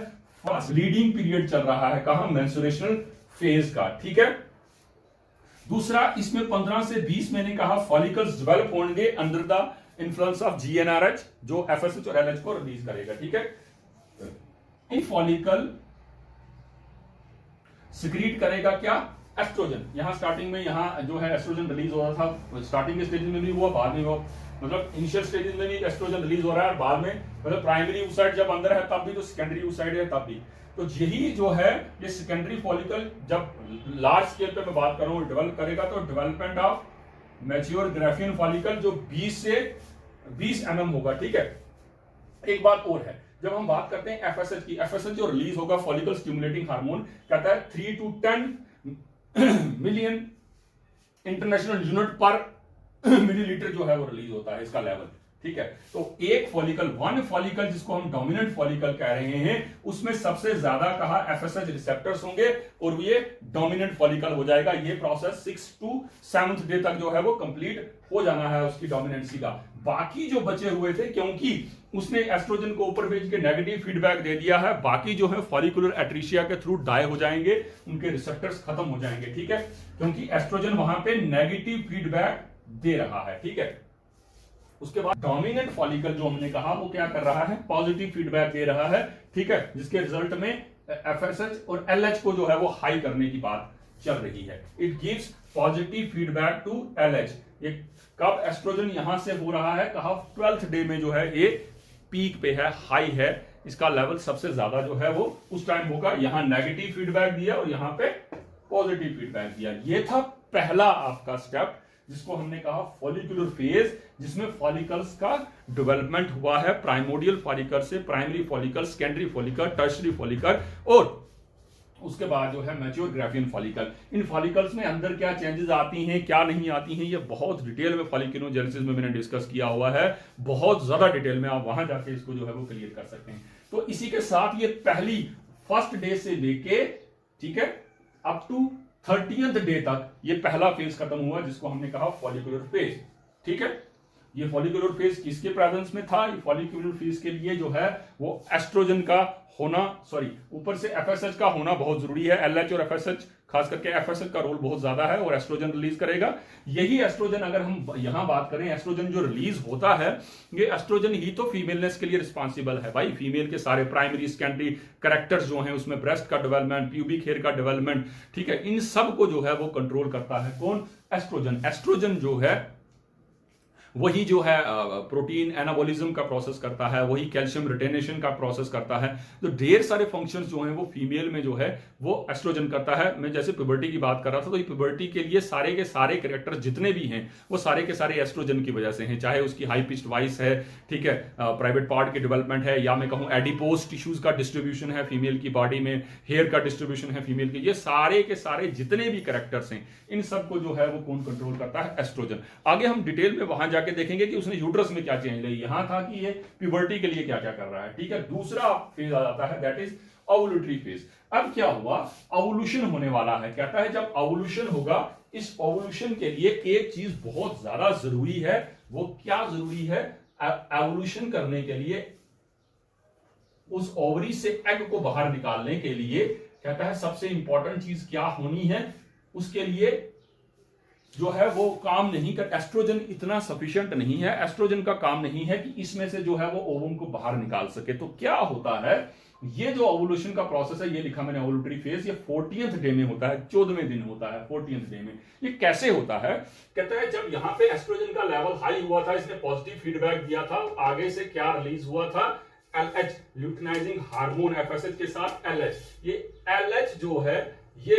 फर्स्ट लीडिंग पीरियड चल रहा है, कहां, मेंस्ट्रुएशनल फेज का, ठीक है। दूसरा, इसमें 15 से 20 मैंने कहा फॉलिकल्स डेवलप होंगे under the influence of GnRH, जो एफएसएच और एलएच को रिलीज करेगा, ठीक है। इन फॉलिकल सिक्रीट करेगा क्या, एस्ट्रोजन। यहां स्टार्टिंग में यहां जो है एस्ट्रोजन रिलीज हो रहा था, स्टार्टिंग के स्टेज में भी हुआ, बाद में हुआ, मतलब इनिशियल स्टेजेस में भी एस्ट्रोजन रिलीज हो रहा है, और बाद में मतलब प्राइमरी oocyte जब अंदर है तब भी, तो सेकेंडरी oocyte है तब भी। तो यही जो है ये सेकेंडरी फॉलिकल जब लार्ज स्केल पे मैं बात करूं डेवलप करेगा, तो development of mature Graafian follicle जो 20 से 20 mm होगा, ठीक है। एक बात और है, जब हम बात करते हैं एफएसएच की, एफएसएच जो रिलीज होगा फॉलिकल स्टिमुलेटिंग हार्मोन, कहता है 3 to 10 मिलियन इंटरनेशनल यूनिट पर मिलीलीटर जो है वो रिलीज होता है इसका लेवल, ठीक है। तो एक फॉलिकल, वन फॉलिकल जिसको हम डोमिनेंट फॉलिकल कह रहे हैं, उसमें सबसे ज्यादा कहा एफएसएच रिसेप्टर्स होंगे और ये डोमिनेंट फॉलिकल हो जाएगा। ये प्रोसेस 6 to 7th डे तक जो है वो कंप्लीट हो जाना है उसकी डोमिनेंसी का। बाकी जो बचे हुए थे, क्योंकि उसने एस्ट्रोजन को ऊपर भेज के नेगेटिव फीडबैक दे दिया है, बाकी जो है फॉलिकुलर एट्रीशिया के थ्रू डाई हो जाएंगे, उनके रिसेप्टर्स खत्म हो जाएंगे, ठीक है, क्योंकि एस्ट्रोजन वहां पे नेगेटिव फीडबैक दे रहा है, ठीक है। उसके बाद डोमिनेंट फॉलिकल जो हमने कहा वो क्या कर रहा है, पॉजिटिव फीडबैक दे रहा है, ठीक है, जिसके रिजल्ट में एफएसएच और एलएच को जो है वो हाई करने की बात चल रही है। It gives positive feedback to LH. ये कब एस्ट्रोजन यहां से हो रहा है, कहा 12th डे में जो है ये पीक पे है, हाई है, इसका लेवल सबसे ज्यादा जो है वो उस टाइम होगा। यहां नेगेटिव फीडबैक दिया और यहां पे पॉजिटिव फीडबैक दिया। ये था पहला आपका स्टेप, जिसको हमने कहा फॉलिकुलर फेज, जिसमें फॉलिकल्स का डेवलपमेंट हुआ है प्राइमोडियल फॉलिकल से primary follicle, secondary follicle, tertiary follicle, और उसके बाद जो है मैच्योर ग्राफियन फॉलिकल। इन फॉलिकल्स में अंदर क्या चेंजेस आती हैं, क्या नहीं आती हैं, ये बहुत डिटेल में फॉलिकिनोजेनेसिस में मैंने डिस्कस किया हुआ है, बहुत ज्यादा डिटेल में, आप वहां जाके इसको जो है वो क्लियर कर सकते हैं। तो इसी के साथ ये पहली 1st डे से लेके, ठीक है, अप टू 30th डे तक ये पहला फेज खत्म हुआ, जिसको हमने कहा फॉलिकुलर फेज, ठीक है। ये फॉलिकुलर फेज किसके प्रेजेंस में था, ये फॉलिकुलर फेज के लिए जो है वो एस्ट्रोजन का होना, सॉरी ऊपर से एफएसएच का होना बहुत जरूरी है। एलएच और एफएसएच, खास करके एफएसएच का रोल बहुत ज्यादा है, और एस्ट्रोजन रिलीज करेगा। यही एस्ट्रोजन, अगर हम यहां बात करें, एस्ट्रोजन जो रिलीज होता है, ये एस्ट्रोजन ही तो फीमेलनेस के लिए रिस्पॉन्सिबल है भाई। फीमेल के सारे प्राइमरी सेकेंडरी कैरेक्टर्स जो हैं, उसमें ब्रेस्ट का डेवलपमेंट, प्यूबिक हेयर का डेवलपमेंट, ठीक है, इन सब को जो है वो कंट्रोल करता है कौन, एस्ट्रोजन। एस्ट्रोजन जो है वही जो है प्रोटीन एनाबॉलिज्म का प्रोसेस करता है, वही कैल्शियम रिटेनेशन का प्रोसेस करता है। तो ढेर सारे फंक्शंस जो हैं वो फीमेल में जो है वो एस्ट्रोजन करता है। मैं जैसे प्यूबर्टी की बात कर रहा था, तो ये प्यूबर्टी के लिए सारे के सारे कैरेक्टर जितने भी हैं वो सारे के सारे एस्ट्रोजन की वजह से हैं। चाहे उसकी हाई पिच्ड वॉइस है, ठीक है, प्राइवेट पार्ट की डेवलपमेंट है, या मैं कहूँ एडिपोज टिश्यूज का डिस्ट्रीब्यूशन है फीमेल की बॉडी में, हेयर का डिस्ट्रीब्यूशन है फीमेल की, ये सारे के सारे जितने भी कैरेक्टर्स हैं इन सबको जो है वो कौन कंट्रोल करता है? एस्ट्रोजन। आगे हम डिटेल में वहां जाके देखेंगे कि उसने यूट्रस में क्या चेंज लाई, यहां था कि ये प्यूबर्टी के लिए क्या क्या कर रहा है। ठीक है, दूसरा फेज आ जाता है, दैट इज ओवुलेटरी फेज। अब क्या हुआ, ओवुलेशन होने वाला है। कहता है जब ओवुलेशन होगा, इस ओवुलेशन के लिए एक चीज बहुत ज्यादा जरूरी है। वो क्या जरूरी है? ओवुलेशन करने के लिए, उस ओवरी से एग को बाहर निकालने के लिए, कहता है सबसे इंपॉर्टेंट चीज क्या होनी है, उसके लिए जो है वो काम नहीं कर, एस्ट्रोजन इतना सफिशिएंट नहीं है, एस्ट्रोजन का काम नहीं है कि इसमें से जो है वो ओवम को बाहर निकाल सके। तो क्या होता है, ये जो ओवुलेशन का प्रोसेस है, ये लिखा मैंने ओवुलेटरी फेज, ये 40th डे में होता है, 14वें दिन होता है 40th डे में। ये कैसे होता है? कहता है जब यहां पे एस्ट्रोजन का लेवल हाई हुआ था, इसने पॉजिटिव फीडबैक दिया था, आगे से क्या रिलीज हुआ था? LH, ल्यूटिनाइजिंग हार्मोन, FSH के साथ LH। ये LH जो है ये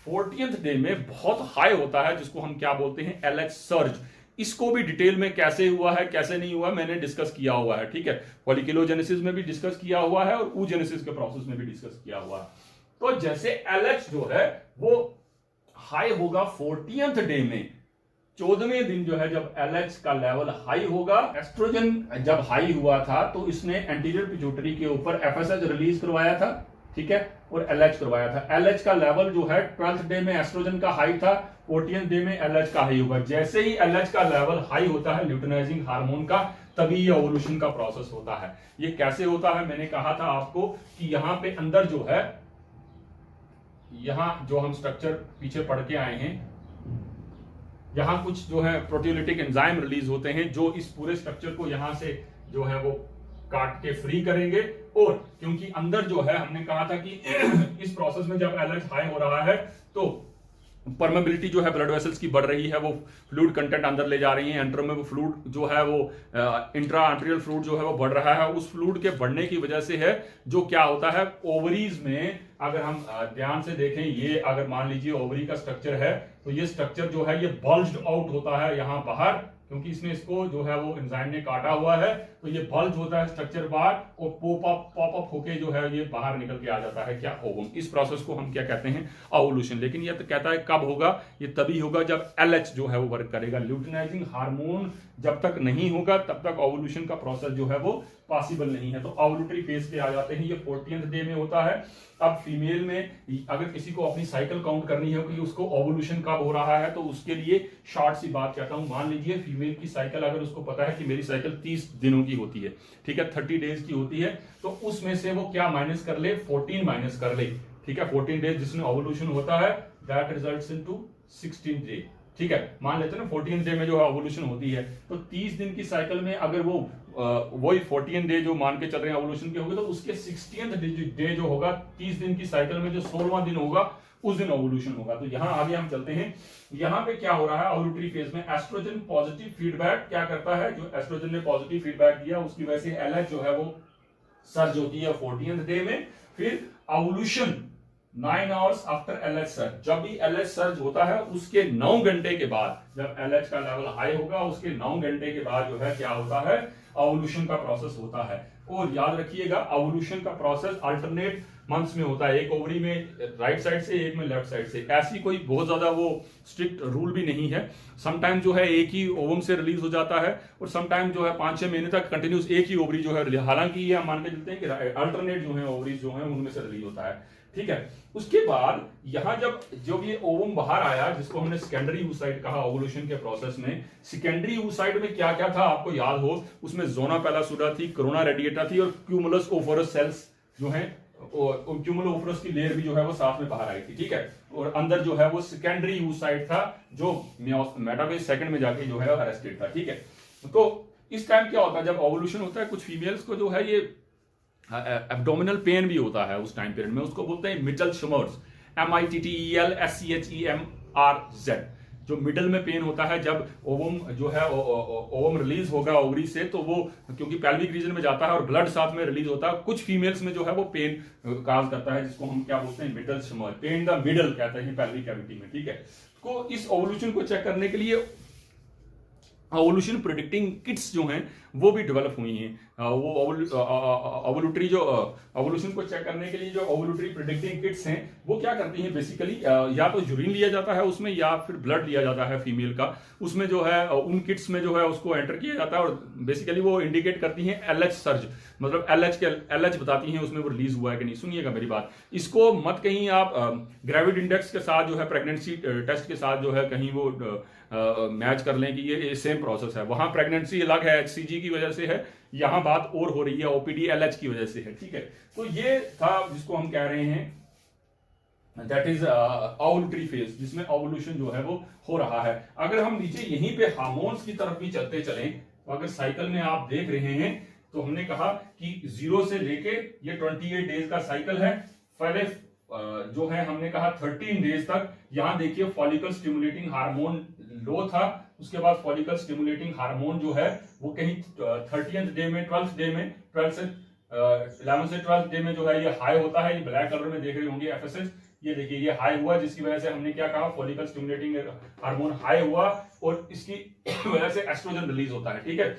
40th डे में बहुत हाई होता है, जिसको हम क्या बोलते हैं? LH surge. इसको भी डिटेल में कैसे हुआ है कैसे नहीं हुआ मैंने डिस्कस किया हुआ है। ठीक है, फॉलिकुलोजेनेसिस में भी डिस्कस किया हुआ है और oogenesis के प्रोसेस में भी डिस्कस किया हुआ है। तो जैसे LH जो है वो हाई होगा 40th डे में, 14वें दिन जो है जब LH का लेवल हाई होगा, एस्ट्रोजन जब हाई हुआ था तो इसने एंटीरियर पिट्यूटरी के ऊपर FSH रिलीज करवाया था, ठीक है, और LH करवाया था। LH का लेवल जो है 12th डे में एस्ट्रोजन का हाई था, 40th डे में LH का हाई होगा। जैसे ही LH का लेवल हाई होता है ल्यूटिनाइजिंग हार्मोन का, तभी ये ओवुलेशन का प्रोसेस होता है। ये कैसे होता है? मैंने कहा था आपको कि यहां पे अंदर जो है, यहां जो हम स्ट्रक्चर पीछे पढ़ के आए हैं, यहां कुछ जो है प्रोटियोलिटिक एंजाइम रिलीज होते हैं जो इस पूरे स्ट्रक्चर को यहां से जो है वो काट के फ्री करेंगे। और क्योंकि अंदर जो है हमने कहा था कि इस प्रोसेस में जब LH हाई हो रहा है तो परमेबिलिटी जो है ब्लड वेसल्स की बढ़ रही है, वो फ्लूइड कंटेंट अंदर ले जा रही है, एंटर में वो फ्लूइड जो है वो इंट्रा आर्टेरियल फ्लूइड जो है वो बढ़ रहा है। उस फ्लूइड के बढ़ने की वजह से है जो क्या होता है ओवरीज में, अगर हम ध्यान से देखें, ये अगर मान लीजिए ओवरी का स्ट्रक्चर है तो ये स्ट्रक्चर जो है ये बल्ज्ड आउट होता है यहां बाहर, क्योंकि इसने इसको जो है वो एंजाइम ने काटा हुआ है, तो ये बल्ज होता है स्ट्रक्चर बाहर और पॉप अप होके जो है ये बाहर निकल के आ जाता है क्या? ओवम। इस प्रोसेस को हम क्या कहते हैं? ओवुलेशन। लेकिन ये तो कहता है कब होगा? ये तभी होगा जब LH जो है वो वर्क करेगा। ल्यूटिनाइजिंग हार्मोन जब तक नहीं होगा तब तक ओवुलेशन का प्रोसेस जो है वो पॉसिबल नहीं है। तो ओवुलेटरी फेज पे आ जाते हैं, ये 40th डे में होता है। अब फीमेल में अगर किसी को अपनी साइकिल काउंट करनी है कि उसको ओवुलेशन कब हो रहा है, तो उसके लिए शॉर्ट सी बात कहता हूं। मान लीजिए फीमेल की साइकिल, अगर उसको पता है कि मेरी साइकिल 30 दिनों की होती है, ठीक है, 30 डेज की होती है, तो उसमें से वो क्या माइनस कर ले? 14 माइनस कर ले। ठीक है, 14 डेज जिसमें ओवुलेशन होता है, दैट रिजल्ट्स इनटू 16 डे। ठीक है, मान लेते हैं ना 14th डे में जो है ओवुलेशन होती है, तो 30 दिन की साइकिल में अगर वो वही 14th डे जो मान के चल रहे हैं ओवुलेशन के होंगे, तो उसके 60th डे जो होगा 30 दिन की साइकिल में, जो 16वां दिन होगा उस दिन ओवुलेशन होगा। तो यहां आगे हम चलते हैं, यहां पे क्या हो रहा है ओवुलेटरी फेज में? एस्ट्रोजन पॉजिटिव फीडबैक क्या करता है? जो एस्ट्रोजन ने पॉजिटिव फीडबैक दिया उसकी वजह से LH जो है वो सर्ज होती है 40th डे में। फिर ovulation 9 hours after LH surge, जब भी LH सर्ज होता है उसके 9 घंटे के बाद, जब LH का लेवल हाई होगा उसके 9 घंटे के बाद जो है क्या होता है? ओवुलेशन का प्रोसेस होता है। और याद रखिएगा ओवुलेशन का प्रोसेस अल्टरनेट मंथ्स में होता है, एक ओवरी में राइट साइड से, एक में लेफ्ट साइड से। ऐसी कोई बहुत ज्यादा वो स्ट्रिक्ट रूल भी नहीं है। समटाइम जो है एक ही ओवम से रिलीज हो जाता है और समटाइम जो है 5-6 महीने तक कंटिन्यूस एक ही ओवरी जो है, हालांकि ये हम मान के चलते हैं कि अल्टरनेट जो है ओवरीज जो है उनमें से रिलीज होता है। ठीक है, उसके बाद यहां जब ये ओवम बाहर आया, जिसको हमने सेकेंडरी oocyte कहा ओवुलेशन के प्रोसेस में, सेकेंडरी oocyte में क्या क्या था आपको याद हो? उसमें जोना पैलासुडा थी, कोरोना रेडिएटा थी और क्यूमुलस ओफोरस सेल्स जो है, क्यूमुलो ओफोरस की लेयर भी जो है वो साथ में बाहर आई थी। ठीक है, और अंदर जो है वो सेकेंडरी oocyte था जो मेटाफेज सेकंड में जाके जो है अरेस्टेड था। ठीक है, तो इस टाइम क्या होता है जब ओवुलेशन होता है, कुछ फीमेल्स को जो है ये एब्डोमिनल पेन भी होता है उस टाइम पीरियड में, उसको बोलते हैं मिटल शमर्स, MITTEL SCHEMRZ। जो मिडल में पेन होता है जब ओवम जो है ओवम रिलीज होगा ओवरी से, तो वो क्योंकि पेल्विक रीजन में जाता है और ब्लड साथ में रिलीज होता है, कुछ फीमेल्स में जो है वो पेन काज करता है, जिसको हम क्या बोलते हैं middle stomach, pain the middle कहते हैं पेल्विक कैविटी में, ठीक है। तो इस ओवोल्यूशन को चेक करने के लिए ओवोल्यूशन प्रिडिक्टिंग किट्स जो हैं वो भी डेवलप हुई हैं। वो ओवोल्यूटरी जो ओवोल्यूशन को चेक करने के लिए जो ओवोल्यूटरी प्रिडिक्टिंग किट्स हैं वो क्या करती हैं बेसिकली, या तो यूरिन लिया जाता है उसमें या फिर ब्लड लिया जाता है फीमेल का, उसमें जो है उन किट्स में जो है उसको एंटर किया जाता है और बेसिकली वो इंडिकेट करती हैं एलएच सर्ज, मतलब एलएच बताती हैं उसमें वो रिलीज हुआ है कि नहीं। सुनिएगा मेरी बात, इसको मत कहीं आप ग्रेविड इंडेक्स के साथ जो है प्रेगनेंसी टेस्ट के साथ जो है कहीं वो मैच कर लें कि ये सेम प्रोसेस है। वहां प्रेगनेंसी अलग है एचसीजी की वजह से है, यहां बात और हो रही है ओपीडी एलएच की वजह से है, ठीक है। तो ये था जिसको हम कह रहे हैं दैट इज ओवुलेटरी फेज, जिसमें ओवुलेशन जो है वो हो रहा है। अगर हम नीचे यहीं पे हार्मोन्स की तरफ भी चलते चलें, तो अगर साइकिल में आप देख रहे हैं तो हमने कहा कि 0 से लेके ये 28 डेज का साइकिल है। पहले जो है हमने कहा 13 डेज तक, यहां देखिए फॉलिकल स्टिमुलेटिंग हार्मोन लो था, उसके बाद फॉलिकल स्टिमुलेटिंग हार्मोन जो है वो कहीं 30th डे में 12th डे में 12 से 11 से 12th डे में जो है ये हाई होता है। ये ब्लैक कलर में देख रहे होंगे एफएसएच, ये देखिए ये हाई हुआ, जिसकी वजह से हमने क्या कहा फॉलिकल स्टिमुलेटिंग हार्मोन हाई हुआ और इसकी वजह से एस्ट्रोजन रिलीज होता है, ठीक है।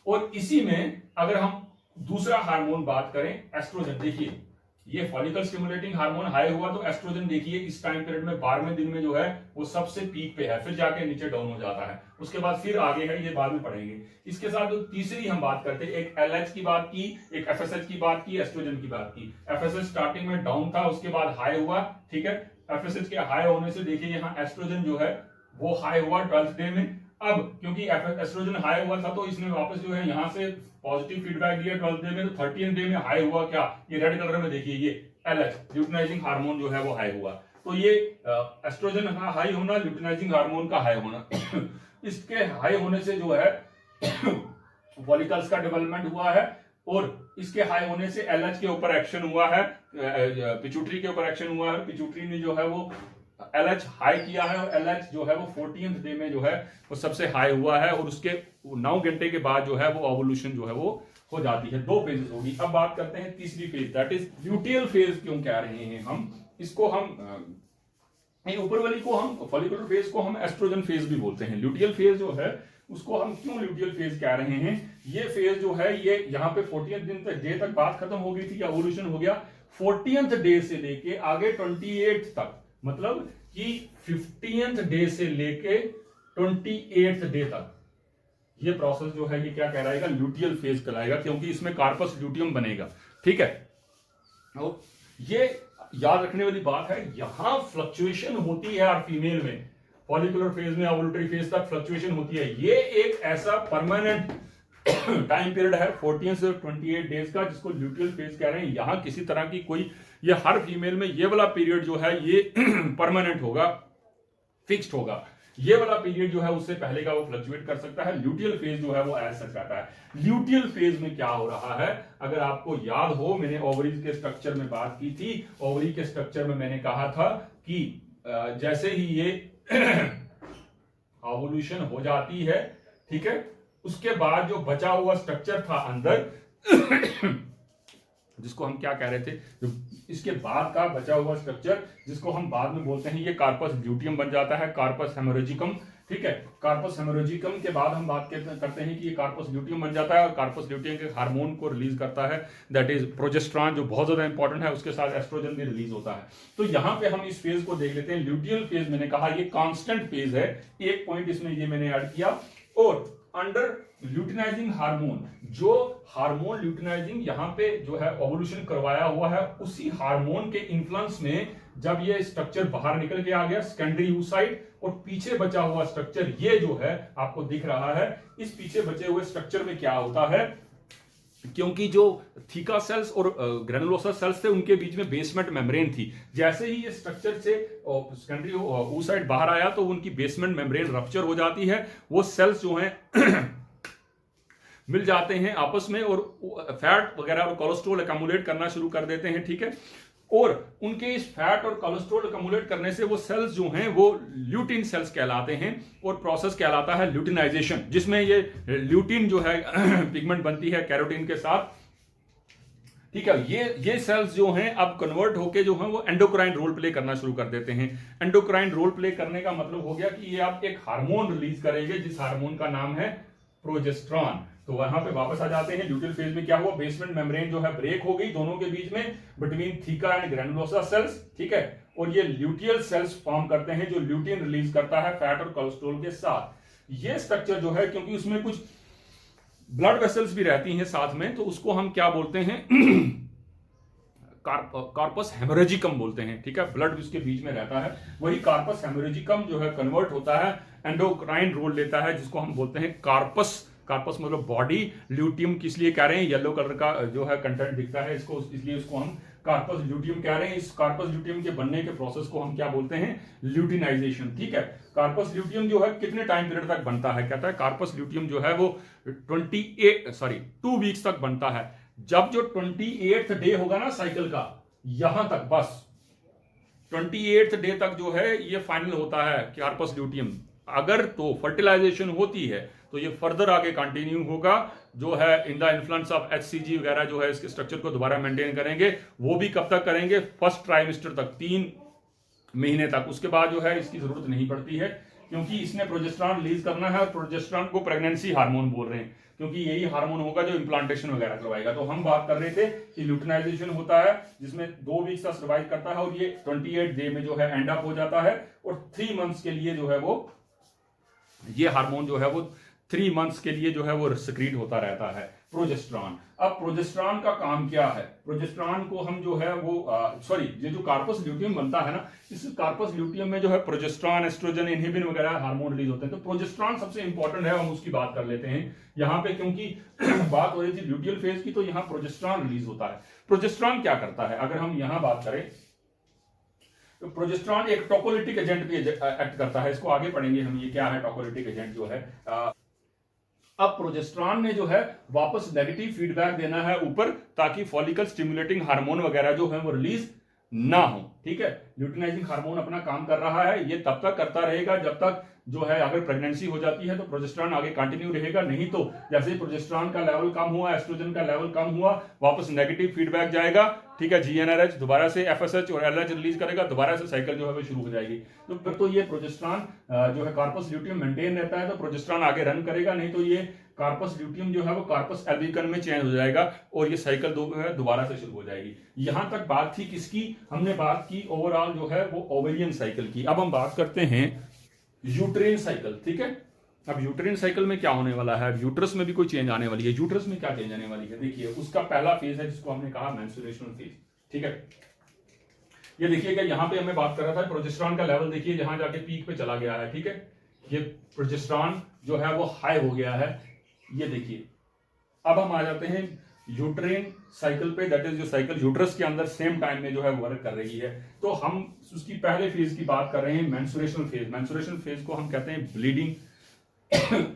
और इसी में अगर हम दूसरा हार्मोन बात करें एस्ट्रोजन, देखिए ये फॉलिकल स्टिमुलेटिंग हार्मोन हाई हुआ तो एस्ट्रोजन देखिए इस टाइम पीरियड में 12वें दिन में जो है वो सबसे पीक पे है, फिर जाके नीचे डाउन हो जाता है, उसके बाद फिर आगे है, ये बाद में पढ़ेंगे। इसके साथ जो तीसरी हम बात करते हैं, एक एलएच की बात की, एक एफएसएच की बात की, एस्ट्रोजन की बात की। एफएसएच स्टार्टिंग में डाउन था, उसके बाद हाई हुआ, ठीक है। एफएसएच के हाई होने से देखिए यहाँ एस्ट्रोजन जो है वो हाई हुआ 12th डे में। अब क्योंकि एस्ट्रोजन हाई हुआ था तो इसने वापस जो है यहां से पॉजिटिव फीडबैक दिया 12th डे में, तो 13th डे में हाई हुआ क्या, ये रेड कलर में देखिए ये एलएच ल्यूटिनाइजिंग हार्मोन जो है वो हाई हुआ। तो ये एस्ट्रोजन का हाई होना, ल्यूटिनाइजिंग हार्मोन का हाई होना इसके हाई होने से जो है फॉलिकल्स का डेवलपमेंट हुआ है और इसके हाई होने से एलएच के ऊपर एक्शन हुआ है, पिट्यूटरी के ऊपर एक्शन हुआ है। पिट्यूटरी ने जो है वो एलएच हाई किया है और एलएच जो है वो 14th डे में जो है वो सबसे हाई हुआ है और उसके 9 घंटे के बाद जो है वो ओवुलेशन जो है वो हो जाती है। 2 फेजेस होगी। अब बात करते हैं तीसरी phase, that is luteal phase क्यों कह रहे हैं हम इसको, हम ऊपर वाली को हम फॉलिकुलर फेज को हम एस्ट्रोजन फेज भी बोलते हैं। ल्यूटियल फेज जो है उसको हम क्यों ल्यूटियल फेज कह रहे हैं, ये फेज जो है ये यहाँ पे 40th दिन तक डे तक बात खत्म हो गई थी, ओवुलेशन हो गया। 40th डे से लेके आगे 28th तक, मतलब कि 15th डे से लेके 28th डे तक ये प्रोसेस जो है ये क्या कहलाएगा, ल्यूटियल फेज कहलाएगा, क्योंकि इसमें कार्पस ल्यूटियम बनेगा, ठीक है। और ये याद रखने वाली बात है, यहां फ्लक्चुएशन होती है और फीमेल में फॉलिकुलर फेज में ओवुलेटरी फेज तक फ्लक्चुएशन होती है। ये एक ऐसा परमानेंट टाइम पीरियड है 14 से 28 डेज का, जिसको ल्यूटियल फेज कह रहे हैं। यहां किसी तरह की कोई, ये हर फीमेल में ये वाला पीरियड जो है ये परमानेंट होगा, फिक्स्ड होगा। ये वाला पीरियड जो है उससे पहले का वो फ्लक्चुएट कर सकता है। ल्यूटियल फेज जो है वो एज सच रहता है। ल्यूटियल फेज में क्या हो रहा है, अगर आपको याद हो, मैंने ओवरीज के स्ट्रक्चर में बात की थी। ओवरी के स्ट्रक्चर में मैंने कहा था कि जैसे ही ये ओवुलेशन हो जाती है, ठीक है, उसके बाद जो बचा हुआ स्ट्रक्चर था अंदर जिसको हम क्या कह रहे थे, जो इसके बाद का बचा हुआ स्ट्रक्चर जिसको हम बाद में बोलते हैं ये कार्पस ल्यूटियम बन जाता है, कार्पस हेमोरेजिकम, ठीक है। कार्पस हेमोरेजिकम के बाद हम बात करते हैं कि ये कार्पस ल्यूटियम बन जाता है और कार्पस ल्यूटियम के हार्मोन को रिलीज करता है, दैट इज प्रोजेस्टेरॉन, जो बहुत ज्यादा इंपॉर्टेंट है। उसके साथ एस्ट्रोजन भी रिलीज होता है। तो यहां पे हम इस फेज को देख लेते हैं। ल्यूटियल फेज मैंने कहा ये कांस्टेंट फेज है, एक पॉइंट इसमें ये मैंने ऐड किया। और अंडर ल्यूटिनाइजिंग हार्मोन, जो हार्मोन ल्यूटिनाइजिंग यहां पे जो है ओवुलेशन करवाया हुआ है, उसी हार्मोन के इन्फ्लुएंस में जब ये स्ट्रक्चर बाहर निकल के आ गया सेकेंडरी oocyte, और पीछे बचा हुआ स्ट्रक्चर ये जो है आपको दिख रहा है, इस पीछे बचे हुए स्ट्रक्चर में क्या होता है, क्योंकि जो थीका सेल्स और ग्रेनुलोसा सेल्स थे उनके बीच में बेसमेंट मेम्ब्रेन थी। जैसे ही ये स्ट्रक्चर से सेकेंडरी oocyte बाहर आया तो उनकी बेसमेंट मेम्ब्रेन रप्चर हो जाती है, वो सेल्स जो हैं मिल जाते हैं आपस में और फैट वगैरह और कोलेस्ट्रॉल अकमुलेट करना शुरू कर देते हैं, ठीक है। और उनके इस फैट और कोलेस्ट्रॉल अकमुलेट करने से वो सेल्स जो हैं वो ल्यूटिन सेल्स कहलाते हैं और प्रोसेस कहलाता है ल्यूटिनाइजेशन, जिसमें ये ल्यूटिन जो है पिगमेंट बनती है कैरोटीन के साथ। ठीक है, ये सेल्स जो हैं अब कन्वर्ट होके जो हैं वो एंडोक्राइन रोल प्ले करना शुरू कर देते हैं। एंडोक्राइन रोल प्ले करने का मतलब हो गया कि ये आप एक हार्मोन रिलीज करेंगे जिस हार्मोन का नाम है प्रोजेस्टेरॉन। तो वहां पे वापस आ जाते हैं, ल्यूटिल फेज में क्या हुआ, बेसमेंट मेम्ब्रेन जो है ब्रेक हो गई दोनों के बीच में, between theca and granulosa cells. ठीक है, और ये ल्यूटियल सेल्स फॉर्म करते हैं जो ल्यूटिन रिलीज करता है फैट और कोलेस्ट्रॉल के साथ। ये स्ट्रक्चर जो है, क्योंकि उसमें कुछ ब्लड वेसल्स भी रहती हैं साथ में, तो उसको हम क्या बोलते हैं कार्पस हेमोरेजिकम बोलते हैं। ठीक है, ब्लड उसके बीच में रहता है, वही कार्पस हेमोरेजिकम जो है कन्वर्ट होता है, एंडोक्राइन रोल लेता है, जिसको हम बोलते हैं कार्पस। कार्पस मतलब बॉडी, ल्यूटियम किस लिए कह रहे हैं, येलो कलर का जो है कंटेंट दिखता है इसको, इसलिए उसको हम कार्पस ल्यूटियम कह रहे हैं। इस कार्पस ल्यूटियम के बनने के प्रोसेस को हम क्या बोलते हैं, ल्यूटिनाइजेशन। ठीक है, कार्पस ल्यूटियम जो है कितने टाइम पीरियड तक बनता है, कहता है कार्पस ल्यूटियम जो है वो 2 वीक्स तक बनता है। जब जो 28th डे होगा ना साइकिल का, यहां तक, बस 28th डे तक जो है ये फाइनल होता है कार्पस ल्यूटियम। अगर तो फर्टिलाइजेशन होती है तो ये फर्दर आगे कंटिन्यू होगा, जो है in the influence of HCG वगैरह जो है इसके स्ट्रक्चर को दोबारा मेंटेन करेंगे। वो भी कब तक करेंगे, फर्स्ट ट्राइमेस्टर तक, 3 महीने तक। उसके बाद जो है इसकी जरूरत नहीं पड़ती है, क्योंकि इसने प्रोजेस्टेरॉन रिलीज करना है, और प्रोजेस्टेरॉन को प्रेगनेंसी हार्मोन बोल रहे हैं, क्योंकि यही हार्मोन होगा जो इम्प्लांटेशन वगैरह करवाएगा। तो हम बात कर रहे थे कि ल्यूटिनाइजेशन होता है जिसमें 2 वीक्स तक सर्वाइव करता है, और ये 28 डे में जो है एंड अप हो जाता है, और 3 मंथ्स के लिए जो है वो ये हार्मोन जो है वो 3 मंथ्स के लिए जो है वो सिक्रीट होता रहता है प्रोजेस्टेरॉन। अब प्रोजेस्टेरॉन का काम क्या है, प्रोजेस्टेरॉन को हम जो है वो ये जो कार्पस ल्यूटियम बनता है ना, इस कार्पस ल्यूटियम में जो है प्रोजेस्टेरॉन, एस्ट्रोजन, इनहिबिन वगैरह हार्मोन रिलीज होते हैं। तो प्रोजेस्टेरॉन सबसे इंपॉर्टेंट है, हम उसकी बात कर लेते हैं यहाँ पे, क्योंकि बात हो रही थी ल्यूटियल फेज की, तो यहाँ प्रोजेस्टेरॉन रिलीज होता है। प्रोजेस्टेरॉन क्या करता है, अगर हम यहाँ बात करें तो प्रोजेस्टेरॉन एक टोकोलिटिक एजेंट भी एक्ट करता है। इसको आगे पढ़ेंगे हम, ये क्या है टोकोलिटिक एजेंट जो है। अब प्रोजेस्टेरॉन ने जो है वापस नेगेटिव फीडबैक देना है ऊपर, ताकि फॉलिकल स्टिमुलेटिंग हार्मोन वगैरह जो है वो रिलीज ना हो। ठीक है, ल्यूटिनाइजिंग हार्मोन अपना काम कर रहा है, ये तब तक करता रहेगा जब तक जो है, अगर प्रेगनेंसी हो जाती है तो प्रोजेस्टेरॉन आगे कंटिन्यू रहेगा, नहीं तो जैसे ही प्रोजेस्टेरॉन का लेवल कम हुआ, एस्ट्रोजन का लेवल कम हुआ, वापस नेगेटिव फीडबैक जाएगा। ठीक है, GnRH दोबारा से FSH और LH रिलीज करेगा, दोबारा से साइकिल जो है वो शुरू हो जाएगी। तो फिर तो ये प्रोजेस्टेरॉन जो है कार्पस ल्यूटियम मेंटेन रहता है, तो प्रोजेस्टेरॉन आगे रन करेगा, नहीं तो ये कार्पस ल्यूटियम जो है वो कार्पस एल्बिकन में चेंज हो जाएगा, और ये साइकिल दोबारा से शुरू हो जाएगी। यहां तक बात थी किसकी, हमने बात की ओवरऑल जो है वो ओवेरियन साइकिल की। अब हम बात करते हैं यूट्रेन साइकिल। ठीक है, अब यूट्रेन साइकिल में क्या होने वाला है, यूट्रस में भी कोई चेंज आने वाली है। यूट्रस में क्या चेंज आने वाली है, देखिए उसका पहला फेज है जिसको हमने कहा मेंस्ट्रुएशनल फेज। ठीक है, ये देखिएगा यहाँ पे हमें बात कर रहा था प्रोजेस्टेरॉन का लेवल, देखिए जहां जाके पीक पे चला गया है। ठीक है, ये प्रोजेस्टेरॉन जो है वो हाई हो गया है, ये देखिए। अब हम आ जाते हैं यूट्रेन साइकिल पे, दैट इज जो साइकिल यूट्रस के अंदर सेम टाइम में जो है वर्क कर रही है। तो हम उसकी पहले फेज की बात कर रहे हैं, मेंस्ट्रुएशनल फेज। मेंस्ट्रुएशनल फेज को हम कहते हैं ब्लीडिंग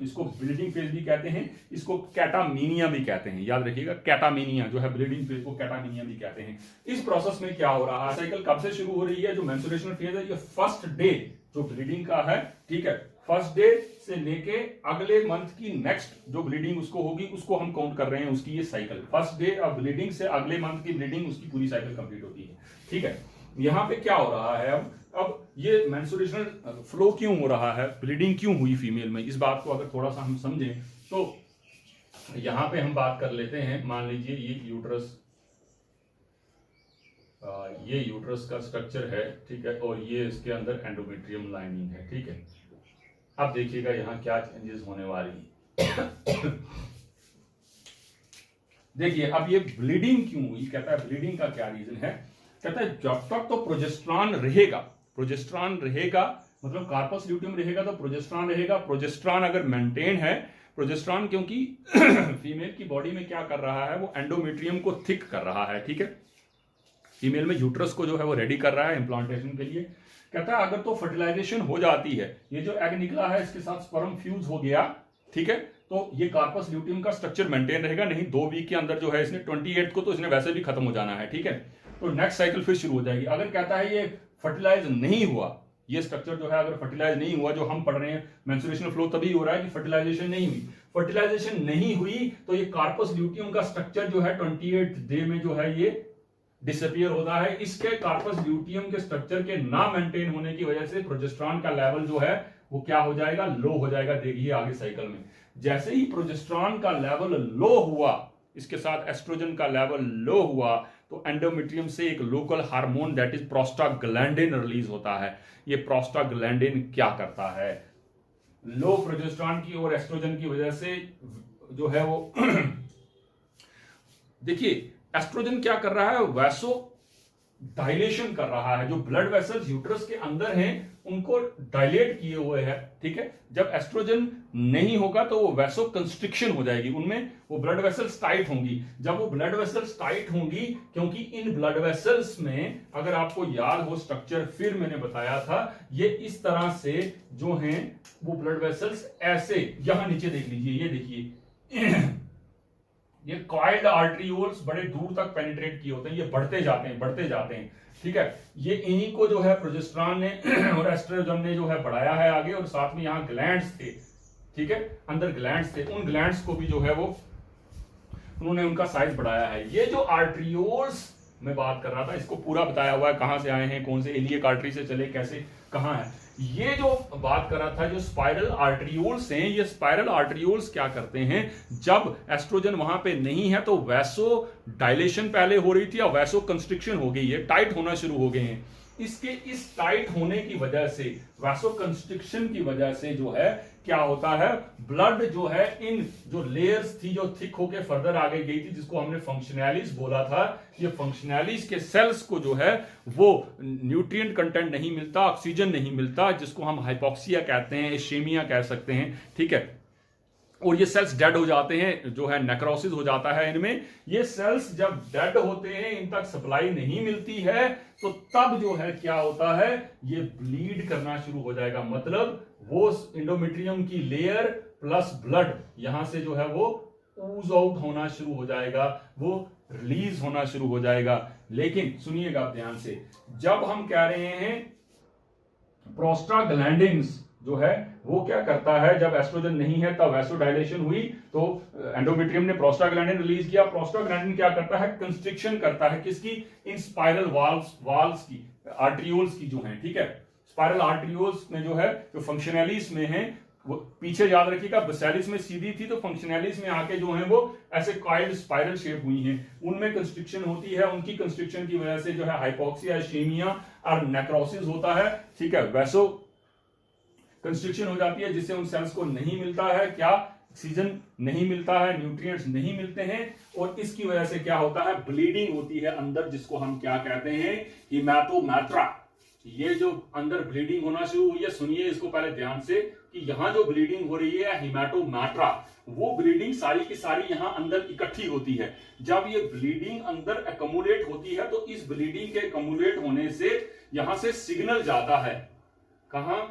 इसको ब्लीडिंग फेज भी कहते हैं, इसको कैटामीनिया भी कहते हैं। याद रखिएगा, कैटामीनिया जो है ब्लीडिंग फेज को कैटामीनिया भी कहते हैं। इस प्रोसेस में क्या हो रहा है, साइकिल कब से शुरू हो रही है, जो मेंस्ट्रुएशनल फेज है, ये फर्स्ट डे जो ब्लीडिंग का है। ठीक है, फर्स्ट डे से लेके अगले मंथ की नेक्स्ट जो ब्लीडिंग उसको होगी, उसको हम काउंट कर रहे हैं उसकी ये cycle. First day of bleeding से अगले मंथ की ब्लीडिंग, उसकी पूरी साइकिल कंप्लीट होती है। ठीक है, यहां पे क्या हो रहा है, अब ये मेंस्ट्रुएशनल फ्लो क्यों हो रहा है, ब्लीडिंग क्यों हुई फीमेल में, इस बात को अगर थोड़ा सा हम समझें तो यहां पे हम बात कर लेते हैं। मान लीजिए ये यूट्रस का स्ट्रक्चर है। ठीक है, और ये इसके अंदर एंडोमेट्रियम लाइनिंग है। ठीक है, अब देखिएगा यहाँ क्या चेंजेस होने वाली है। देखिए, अब ये ब्लीडिंग क्यों हुई, कहता है ब्लीडिंग का क्या रीजन है, कहता है जब तक तो प्रोजेस्टेरॉन रहेगा, मतलब कार्पस ल्यूटियम रहेगा तो प्रोजेस्टेरॉन रहेगा। प्रोजेस्टेरॉन अगर मेंटेन है, प्रोजेस्टेरॉन क्योंकि फीमेल की बॉडी में क्या कर रहा है, वो एंडोमेट्रियम को थिक कर रहा है। ठीक है, फीमेल में यूट्रस को जो है वो रेडी कर रहा है इम्प्लांटेशन के लिए। कहता है अगर तो फर्टिलाइजेशन हो जाती है, ये जो एग निकला है इसके साथ स्पर्म फ्यूज हो गया, ठीक है, तो ये कार्पस ल्यूटियम का स्ट्रक्चर मेंटेन रहेगा, नहीं 2 वीक के अंदर जो है इसने 28 को तो इसने वैसे भी खत्म हो जाना है। ठीक है, तो नेक्स्ट साइकिल फिर शुरू हो जाएगी। अगर कहता है ये फर्टिलाइज नहीं हुआ, ये स्ट्रक्चर जो है अगर फर्टिलाइज नहीं हुआ, जो हम पढ़ रहे हैं मेंस्ट्रुएशन फ्लो तभी हो रहा है कि फर्टिलाइजेशन नहीं हुई। फर्टिलाइजेशन नहीं हुई तो ये कार्पस ल्यूटियम का स्ट्रक्चर जो है 28 डे में जो है ये डिसअपियर होता है। इसके कार्पस ल्यूटियम के स्ट्रक्चर के ना मेंटेन होने की वजह से प्रोजेस्टेरॉन का लेवल जो है वो क्या हो जाएगा, लो हो जाएगा। देखिए आगे साइकिल में जैसे ही प्रोजेस्टेरॉन का लेवल लो हुआ, इसके साथ एस्ट्रोजन का लेवल लो हुआ, तो एंडोमेट्रियम से एक local hormone that is prostaglandin release होता है। ये प्रोस्टाग्लैंडिन क्या करता है, लो प्रोजेस्टेरॉन की और एस्ट्रोजन की वजह से जो है वो देखिए एस्ट्रोजन क्या कर रहा है, वैसो डायलेशन कर रहा है। जो ब्लड वेसल्स यूट्रस के अंदर हैं उनको डायलेट किए हुए हैं, ठीक है। जब एस्ट्रोजन नहीं होगा तो वो वैसो कंस्ट्रिक्शन हो जाएगी, उनमें वो ब्लड वेसल्स टाइट होंगी। जब वो ब्लड वेसल्स टाइट होंगी, क्योंकि इन ब्लड वेसल्स में अगर आपको याद हो स्ट्रक्चर फिर मैंने बताया था, ये इस तरह से जो हैं वो ब्लड वेसल्स ऐसे, यहां नीचे देख लीजिए, ये देखिए ये कॉइल्ड आर्टरियोल्स बड़े दूर तक पेनिट्रेट किए होते हैं, ये बढ़ते जाते हैं, ठीक है। ये इन्हीं को जो है प्रोजेस्टेरॉन ने और एस्ट्रोजन ने जो है बढ़ाया है आगे, और साथ में यहां ग्लैंड्स थे, ठीक है, अंदर ग्लैंड्स थे, उन ग्लैंड्स को भी जो है वो उन्होंने उनका साइज बढ़ाया है। ये जो आर्टरियोल्स मैं बात कर रहा था, इसको पूरा बताया हुआ है, कहां से आए हैं, कौन से इलियक आर्टरी से चले, कैसे, कहां है। ये जो बात कर रहा था, जो स्पाइरल आर्टरियोल्स हैं, ये स्पाइरल आर्टरियोल्स क्या करते हैं, जब एस्ट्रोजन वहां पे नहीं है तो वैसो डायलेशन पहले हो रही थी, या वैसो कंस्ट्रिक्शन हो गई है, टाइट होना शुरू हो गए हैं। इसके इस टाइट होने की वजह से, वैसो कंस्ट्रिक्शन की वजह से जो है क्या होता है, ब्लड जो है इन जो लेयर्स थी जो थिक होके फर्दर आगे गई थी, जिसको हमने फंक्शनैलिस बोला था, ये फंक्शनैलिस के सेल्स को जो है वो न्यूट्रिएंट कंटेंट नहीं मिलता, ऑक्सीजन नहीं मिलता, जिसको हम हाइपोक्सिया कहते हैं, इशेमिया कह सकते हैं, ठीक है। और ये सेल्स डेड हो जाते हैं, जो है नेक्रोसिस हो जाता है इनमें। ये सेल्स जब डेड होते हैं, इन तक सप्लाई नहीं मिलती है, तो तब जो है क्या होता है, ये ब्लीड करना शुरू हो जाएगा। मतलब वो एंडोमेट्रियम की लेयर प्लस ब्लड यहां से जो है वो ऊज आउट होना शुरू हो जाएगा, वो रिलीज होना शुरू हो जाएगा। लेकिन सुनिएगा ध्यान से, जब हम कह रहे हैं प्रोस्टाग्लैंडिन्स जो है वो क्या करता है, जब एस्ट्रोजन नहीं है तब वैसोडाइलेशन हुई तो एंडोमेट्रियम ने प्रोस्टाग्लैंडिन रिलीज किया। प्रोस्टाग्लैंडिन क्या करता है, कंस्ट्रिक्शन करता है, किसकी, इन स्पाइरल वाल्व्स की, आर्टरियोल्स की जो है, ठीक है। स्पाइरल आर्टरियोल्स में जो है, जो फंक्शनैलिस में है, वो पीछे याद रखिएगा, बेसिलिस में सीधी थी तो फंक्शनैलिस में आके जो है वो ऐसे कॉइल्ड स्पाइरल शेप हुई हैं, उनमें कंस्ट्रिक्शन होती है। उनकी कंस्ट्रिक्शन की वजह से जो है हाइपोक्सिया, इशेमिया और नेक्रोसिस होता है, ठीक है। वैसो कंस्ट्रिक्शन हो जाती है, जिससे उन सेल्स को नहीं मिलता है क्या, ऑक्सीजन नहीं मिलता है, न्यूट्रिएंट्स नहीं मिलते हैं, और इसकी वजह से क्या होता है, ब्लीडिंग होती है अंदर, जिसको हम क्या कहते हैं, हीमेटोमेट्रा। ये जो अंदर ब्लीडिंग होना शुरू हुई है, सुनिए इसको पहले ध्यान से, कि यहां जो ब्लीडिंग हो रही है हीमेटोमेट्रा, वो ब्लीडिंग सारी की सारी यहां अंदर इकट्ठी होती है। जब ये ब्लीडिंग अंदर एकमुलेट होती है, तो इस ब्लीडिंग के एकमुलेट होने से यहां से सिग्नल जाता है, कहां,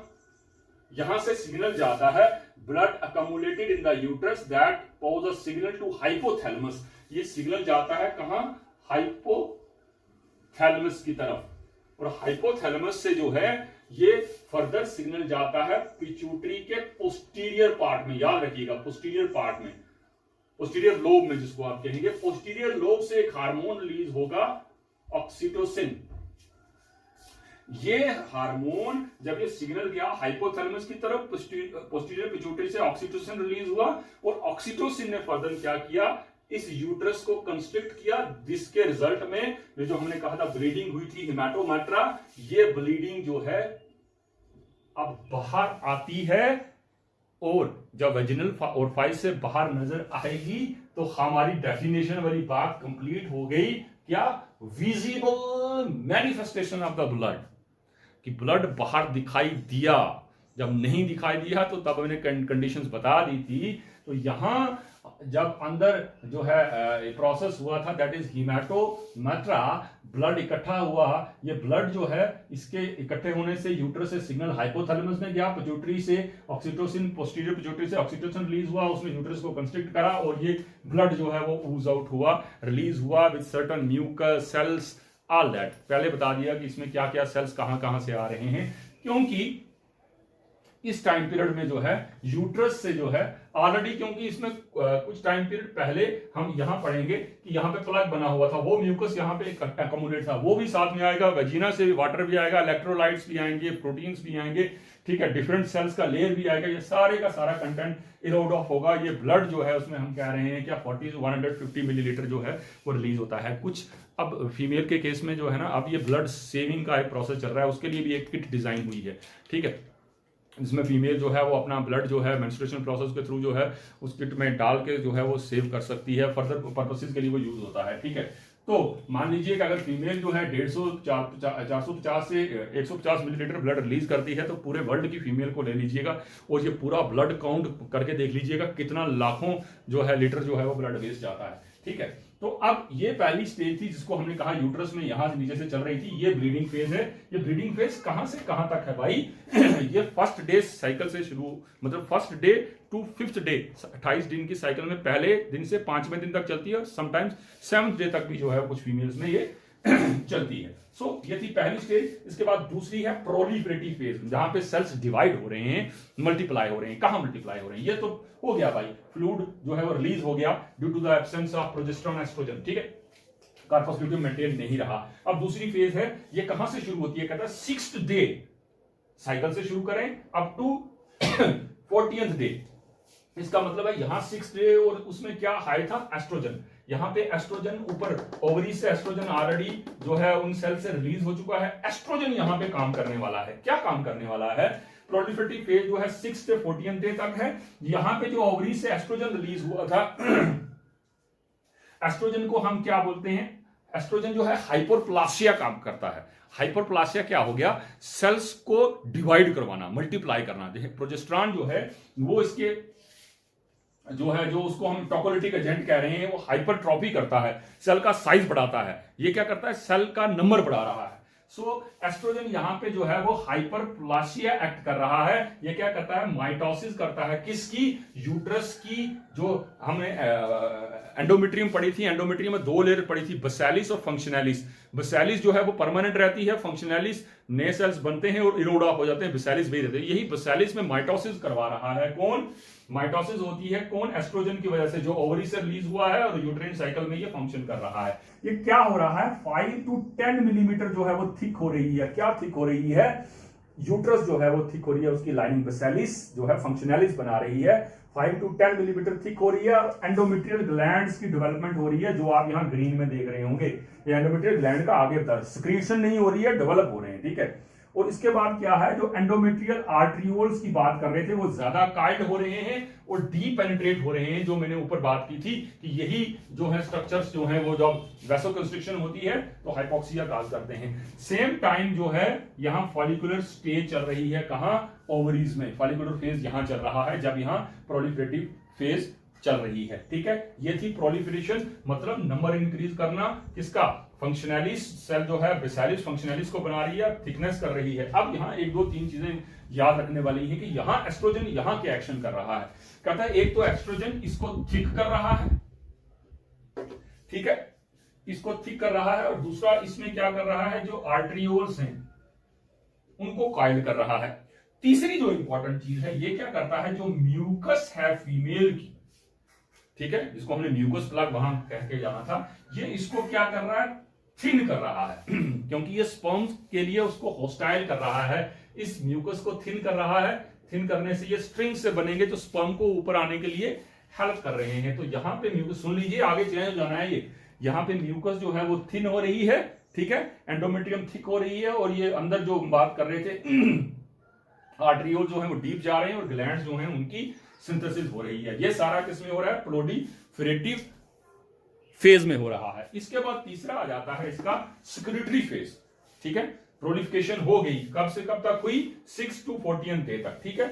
यहां से सिग्नल जाता है, blood accumulated in the uterus that pose a signal to hypothalamus. ये सिग्नल जाता है कहां, हाइपोथैलेमस की तरफ, और हाइपोथैलेमस से जो है ये फर्दर सिग्नल जाता है पिट्यूटरी के पोस्टीरियर पार्ट में, याद रखिएगा पोस्टीरियर पार्ट में, पोस्टीरियर लोब में जिसको आप कहेंगे। पोस्टीरियर लोब से एक हार्मोन रिलीज होगा, ऑक्सीटोसिन। ये हार्मोन जब ये सिग्नल गया हाइपोथैलेमस की तरफ, पोस्टीरियर पिट्यूटरी से ऑक्सीटोसिन रिलीज हुआ, और ऑक्सीटोसिन ने फर्दर क्या किया, इस यूट्रस को कंस्ट्रिक्ट किया, जिसके रिजल्ट में जो हमने कहा था ब्लीडिंग हुई थी, हीमेटोमेट्रा, ये ब्लीडिंग जो है अब बाहर आती है, और जब वेजिनल ओरिफिस से बाहर नजर आएगी तो हमारी डेफिनेशन वाली बात कंप्लीट हो गई, क्या, visible manifestation of the blood, कि ब्लड बाहर दिखाई दिया। जब नहीं दिखाई दिया तो तब मैंने कंडीशंस बता दी थी। तो यहां जब अंदर जो है प्रोसेस हुआ था, दैट इज हीमेटोमेट्रा, ब्लड इकट्ठा हुआ, ये ब्लड जो है इसके इकट्ठे होने से यूट्रस से सिग्नल हाइपोथैलेमस में गया, पिट्यूटरी से ऑक्सीटोसिन, पोस्टीरियर पिट्यूटरी से ऑक्सीटोसिन रिलीज हुआ, उसने यूट्रस को कंस्ट्रिक्ट करा, और ये ब्लड जो है वो ऊज आउट हुआ, रिलीज हुआ with certain mucus cells all that पहले बता दिया कि इसमें क्या क्या सेल्स कहां कहां से आ रहे हैं, क्योंकि इस टाइम पीरियड में जो है यूट्रस से जो है ऑलरेडी, क्योंकि इसमें कुछ टाइम पीरियड पहले हम यहां पढ़ेंगे कि यहां पे प्लग बना हुआ था, वो म्यूकस यहां पे अकोमोडेट था, वो भी साथ में आएगा, वेजिना से वाटर भी आएगा, इलेक्ट्रोलाइट्स भी आएंगे, प्रोटीन्स भी आएंगे, ठीक है, डिफरेंट सेल्स का लेयर भी आएगा, ये सारे का सारा कंटेंट इरोड ऑफ होगा। ये ब्लड जो है उसमें हम कह रहे हैं क्या 40 से 150 मिलीलीटर जो है वो रिलीज होता है। कुछ अब फीमेल के केस में जो है ना, अब ये ब्लड सेविंग का एक प्रोसेस चल रहा है, उसके लिए भी एक किट डिजाइन हुई है, ठीक है, जिसमें फीमेल जो है वो अपना ब्लड जो है मेंस्ट्रुएशन प्रोसेस के थ्रू जो है उस किट में डाल के जो है वो सेव कर सकती है, फर्दर पर्पसेस के लिए वो यूज होता है, ठीक है। तो मान लीजिए कि अगर फीमेल जो है 450 से 150 मिलीलीटर ब्लड रिलीज करती है, तो पूरे वर्ल्ड की फीमेल को ले लीजिएगा और ये पूरा ब्लड काउंट करके देख लीजिएगा कितना लाखों जो है लीटर जो है वो ब्लड वेस्ट जाता है, ठीक है। तो अब ये पहली स्टेज थी जिसको हमने कहा यूट्रस में यहां से नीचे से चल रही थी, ये ब्रीडिंग फेज है। ये ब्रीडिंग फेज कहां से कहां तक है भाई ये फर्स्ट डे साइकिल से शुरू, मतलब first day to fifth day, 28 दिन की साइकिल में पहले दिन से 5वें दिन तक चलती है, और समटाइम्स 7th डे तक भी जो है कुछ फीमेल्स में ये चलती है। सो ये थी पहली स्टेज। इसके बाद दूसरी है प्रोलिफरेटिव फेज, जहां पे सेल्स डिवाइड हो रहे हैं, मल्टीप्लाई हो रहे हैं। कहां मल्टीप्लाई हो रहे हैं, ये तो हो गया भाई, फ्लूइड जो है वो रिलीज हो गया due to the absence of progesterone estrogen, ठीक है, कार्पस ल्यूटियम मेंटेन नहीं रहा। अब दूसरी फेज है, ये कहां से शुरू होती है, कहता है 6th डे साइकिल से शुरू करें अप टू 40th डे। इसका मतलब है यहां 6th डे, और उसमें क्या हाई था, एस्ट्रोजन। यहां पे एस्ट्रोजन ऊपर ओवरी से एस्ट्रोजन ऑलरेडी जो है उन सेल से रिलीज हो चुका है। एस्ट्रोजन यहां पे काम करने वाला है। क्या काम करने वाला है, प्रोलिफरेटिव फेज जो है 6th से 40th डे तक है। यहां पे जो ओवरी से एस्ट्रोजन रिलीज हुआ था एस्ट्रोजन को हम क्या बोलते हैं, एस्ट्रोजन जो है हाइपरप्लासिया काम करता है। हाइपरप्लासिया क्या हो गया, सेल्स को डिवाइड करवाना, मल्टीप्लाई करना। देखिए प्रोजेस्टेरॉन जो है वो इसके जो है, जो उसको हम टोकोलिटिक एजेंट कह रहे हैं, वो हाइपरट्रॉफी करता है, सेल का साइज बढ़ाता है। ये क्या करता है, सेल का नंबर बढ़ा रहा है। सो एस्ट्रोजन यहां पे जो है वो हाइपरप्लासिया एक्ट कर रहा है। ये क्या करता है, माइटोसिस करता है, किसकी, यूट्रस की। जो हमने एंडोमेट्रियम पढ़ी थी, एंडोमेट्रियम में 2 लेयर पढ़ी थी, बेसिलिस और फंक्शनैलिस। बेसिलिस जो है वो परमानेंट रहती है, फंक्शनैलिस नए सेल्स बनते हैं और इरोड ऑफ हो जाते हैं, बेसिलिस वही रहते हैं। यही बेसिलिस में माइटोसिस करवा रहा है। कौन, माइटोसिस होती है कौन, एस्ट्रोजन की वजह से, जो ओवरी से रिलीज हुआ है और यूट्राइन साइकिल में ये फंक्शन कर रहा है। ये क्या हो रहा है, 5 to 10 मिलीमीटर जो है वो थिक हो रही है। क्या थिक हो रही है, यूट्रस जो है वो थिक हो रही है, उसकी लाइनिंग बेसिलिस जो है फंक्शनैलिस बना रही है। 5 to 10 मिलीमीटर थिक हो रही है। और एंडोमेट्रियल ग्लैंड्स की डेवलपमेंट हो रही है, जो आप यहाँ ग्रीन में देख रहे होंगे। ये एंडोमेट्रियल ग्लैंड का आगे सिक्रीशन नहीं हो रही है, डेवलप हो रहे हैं, ठीक है। और इसके बाद क्या है, जो एंडोमेट्रियल आर्ट्रियोल्स की बात कर रहे थे वो ज्यादा काइल्ड हो रहे हैं और डीप पेनिट्रेट हो रहे हैं, जो मैंने ऊपर बात की थी कि यही जो है स्ट्रक्चर्स जो है वो जब वैसोकंस्ट्रिक्शन होती है तो हाइपोक्सिया काज करते हैं। सेम टाइम जो है यहाँ फॉलिकुलर स्टेज चल रही है, कहां, ओवरीज में। फॉलिकुलर फेज यहां चल रहा है जब यहाँ प्रोलिफरेटिव फेज चल रही है, ठीक है। ये थी प्रोलिफरेशन, मतलब नंबर इंक्रीज करना, किसका, फंक्शनैलिस। सेल जो है बेसिलिस फंक्शनैलिस को बना रही है, थिकनेस कर रही है। अब यहाँ 1 2 3 चीजें याद रखने वाली है कि यहाँ एस्ट्रोजन यहाँ के एक्शन कर रहा है। कहता है एक तो एस्ट्रोजन इसको थिक कर रहा है, ठीक है, इसको थिक कर रहा है, और दूसरा इसमें क्या कर रहा है, जो आर्ट्रियोल्स हैं उनको काइल कर रहा है। तीसरी जो इंपॉर्टेंट चीज है, ये क्या करता है, जो म्यूकस है फीमेल की, ठीक है, जिसको हमने म्यूकस प्लग वहां कह के जाना था, ये इसको क्या कर रहा है, थिन कर रहा है क्योंकि ये स्पर्म्स के लिए उसको होस्टाइल कर रहा है। इस म्यूकस को थिन कर रहा है। थिन करने से ये स्ट्रिंग से बनेंगे जो स्पर्म को ऊपर आने के लिए हेल्प कर रहे हैं। तो यहाँ पे म्यूकस, सुन लीजिए आगे चेंज हो जाना है ये, यहाँ पे म्यूकस जो है वो थिन हो रही है, ठीक है, एंडोमेट्रियम थिक हो रही है, और ये अंदर जो बात कर रहे थे आर्ट्रियोल जो है वो डीप जा रहे हैं, और ग्लैंड्स जो हैं उनकी सिंथेसिस हो रही है। ये सारा किसमें हो रहा है, प्रोलिफरेटिव फेज में हो रहा है। इसके बाद तीसरा आ जाता है इसका सिक्रीटरी फेज, ठीक है। प्रोलिफिकेशन हो गई, कब से कब तक हुई, 6 to 40th डे तक, ठीक है।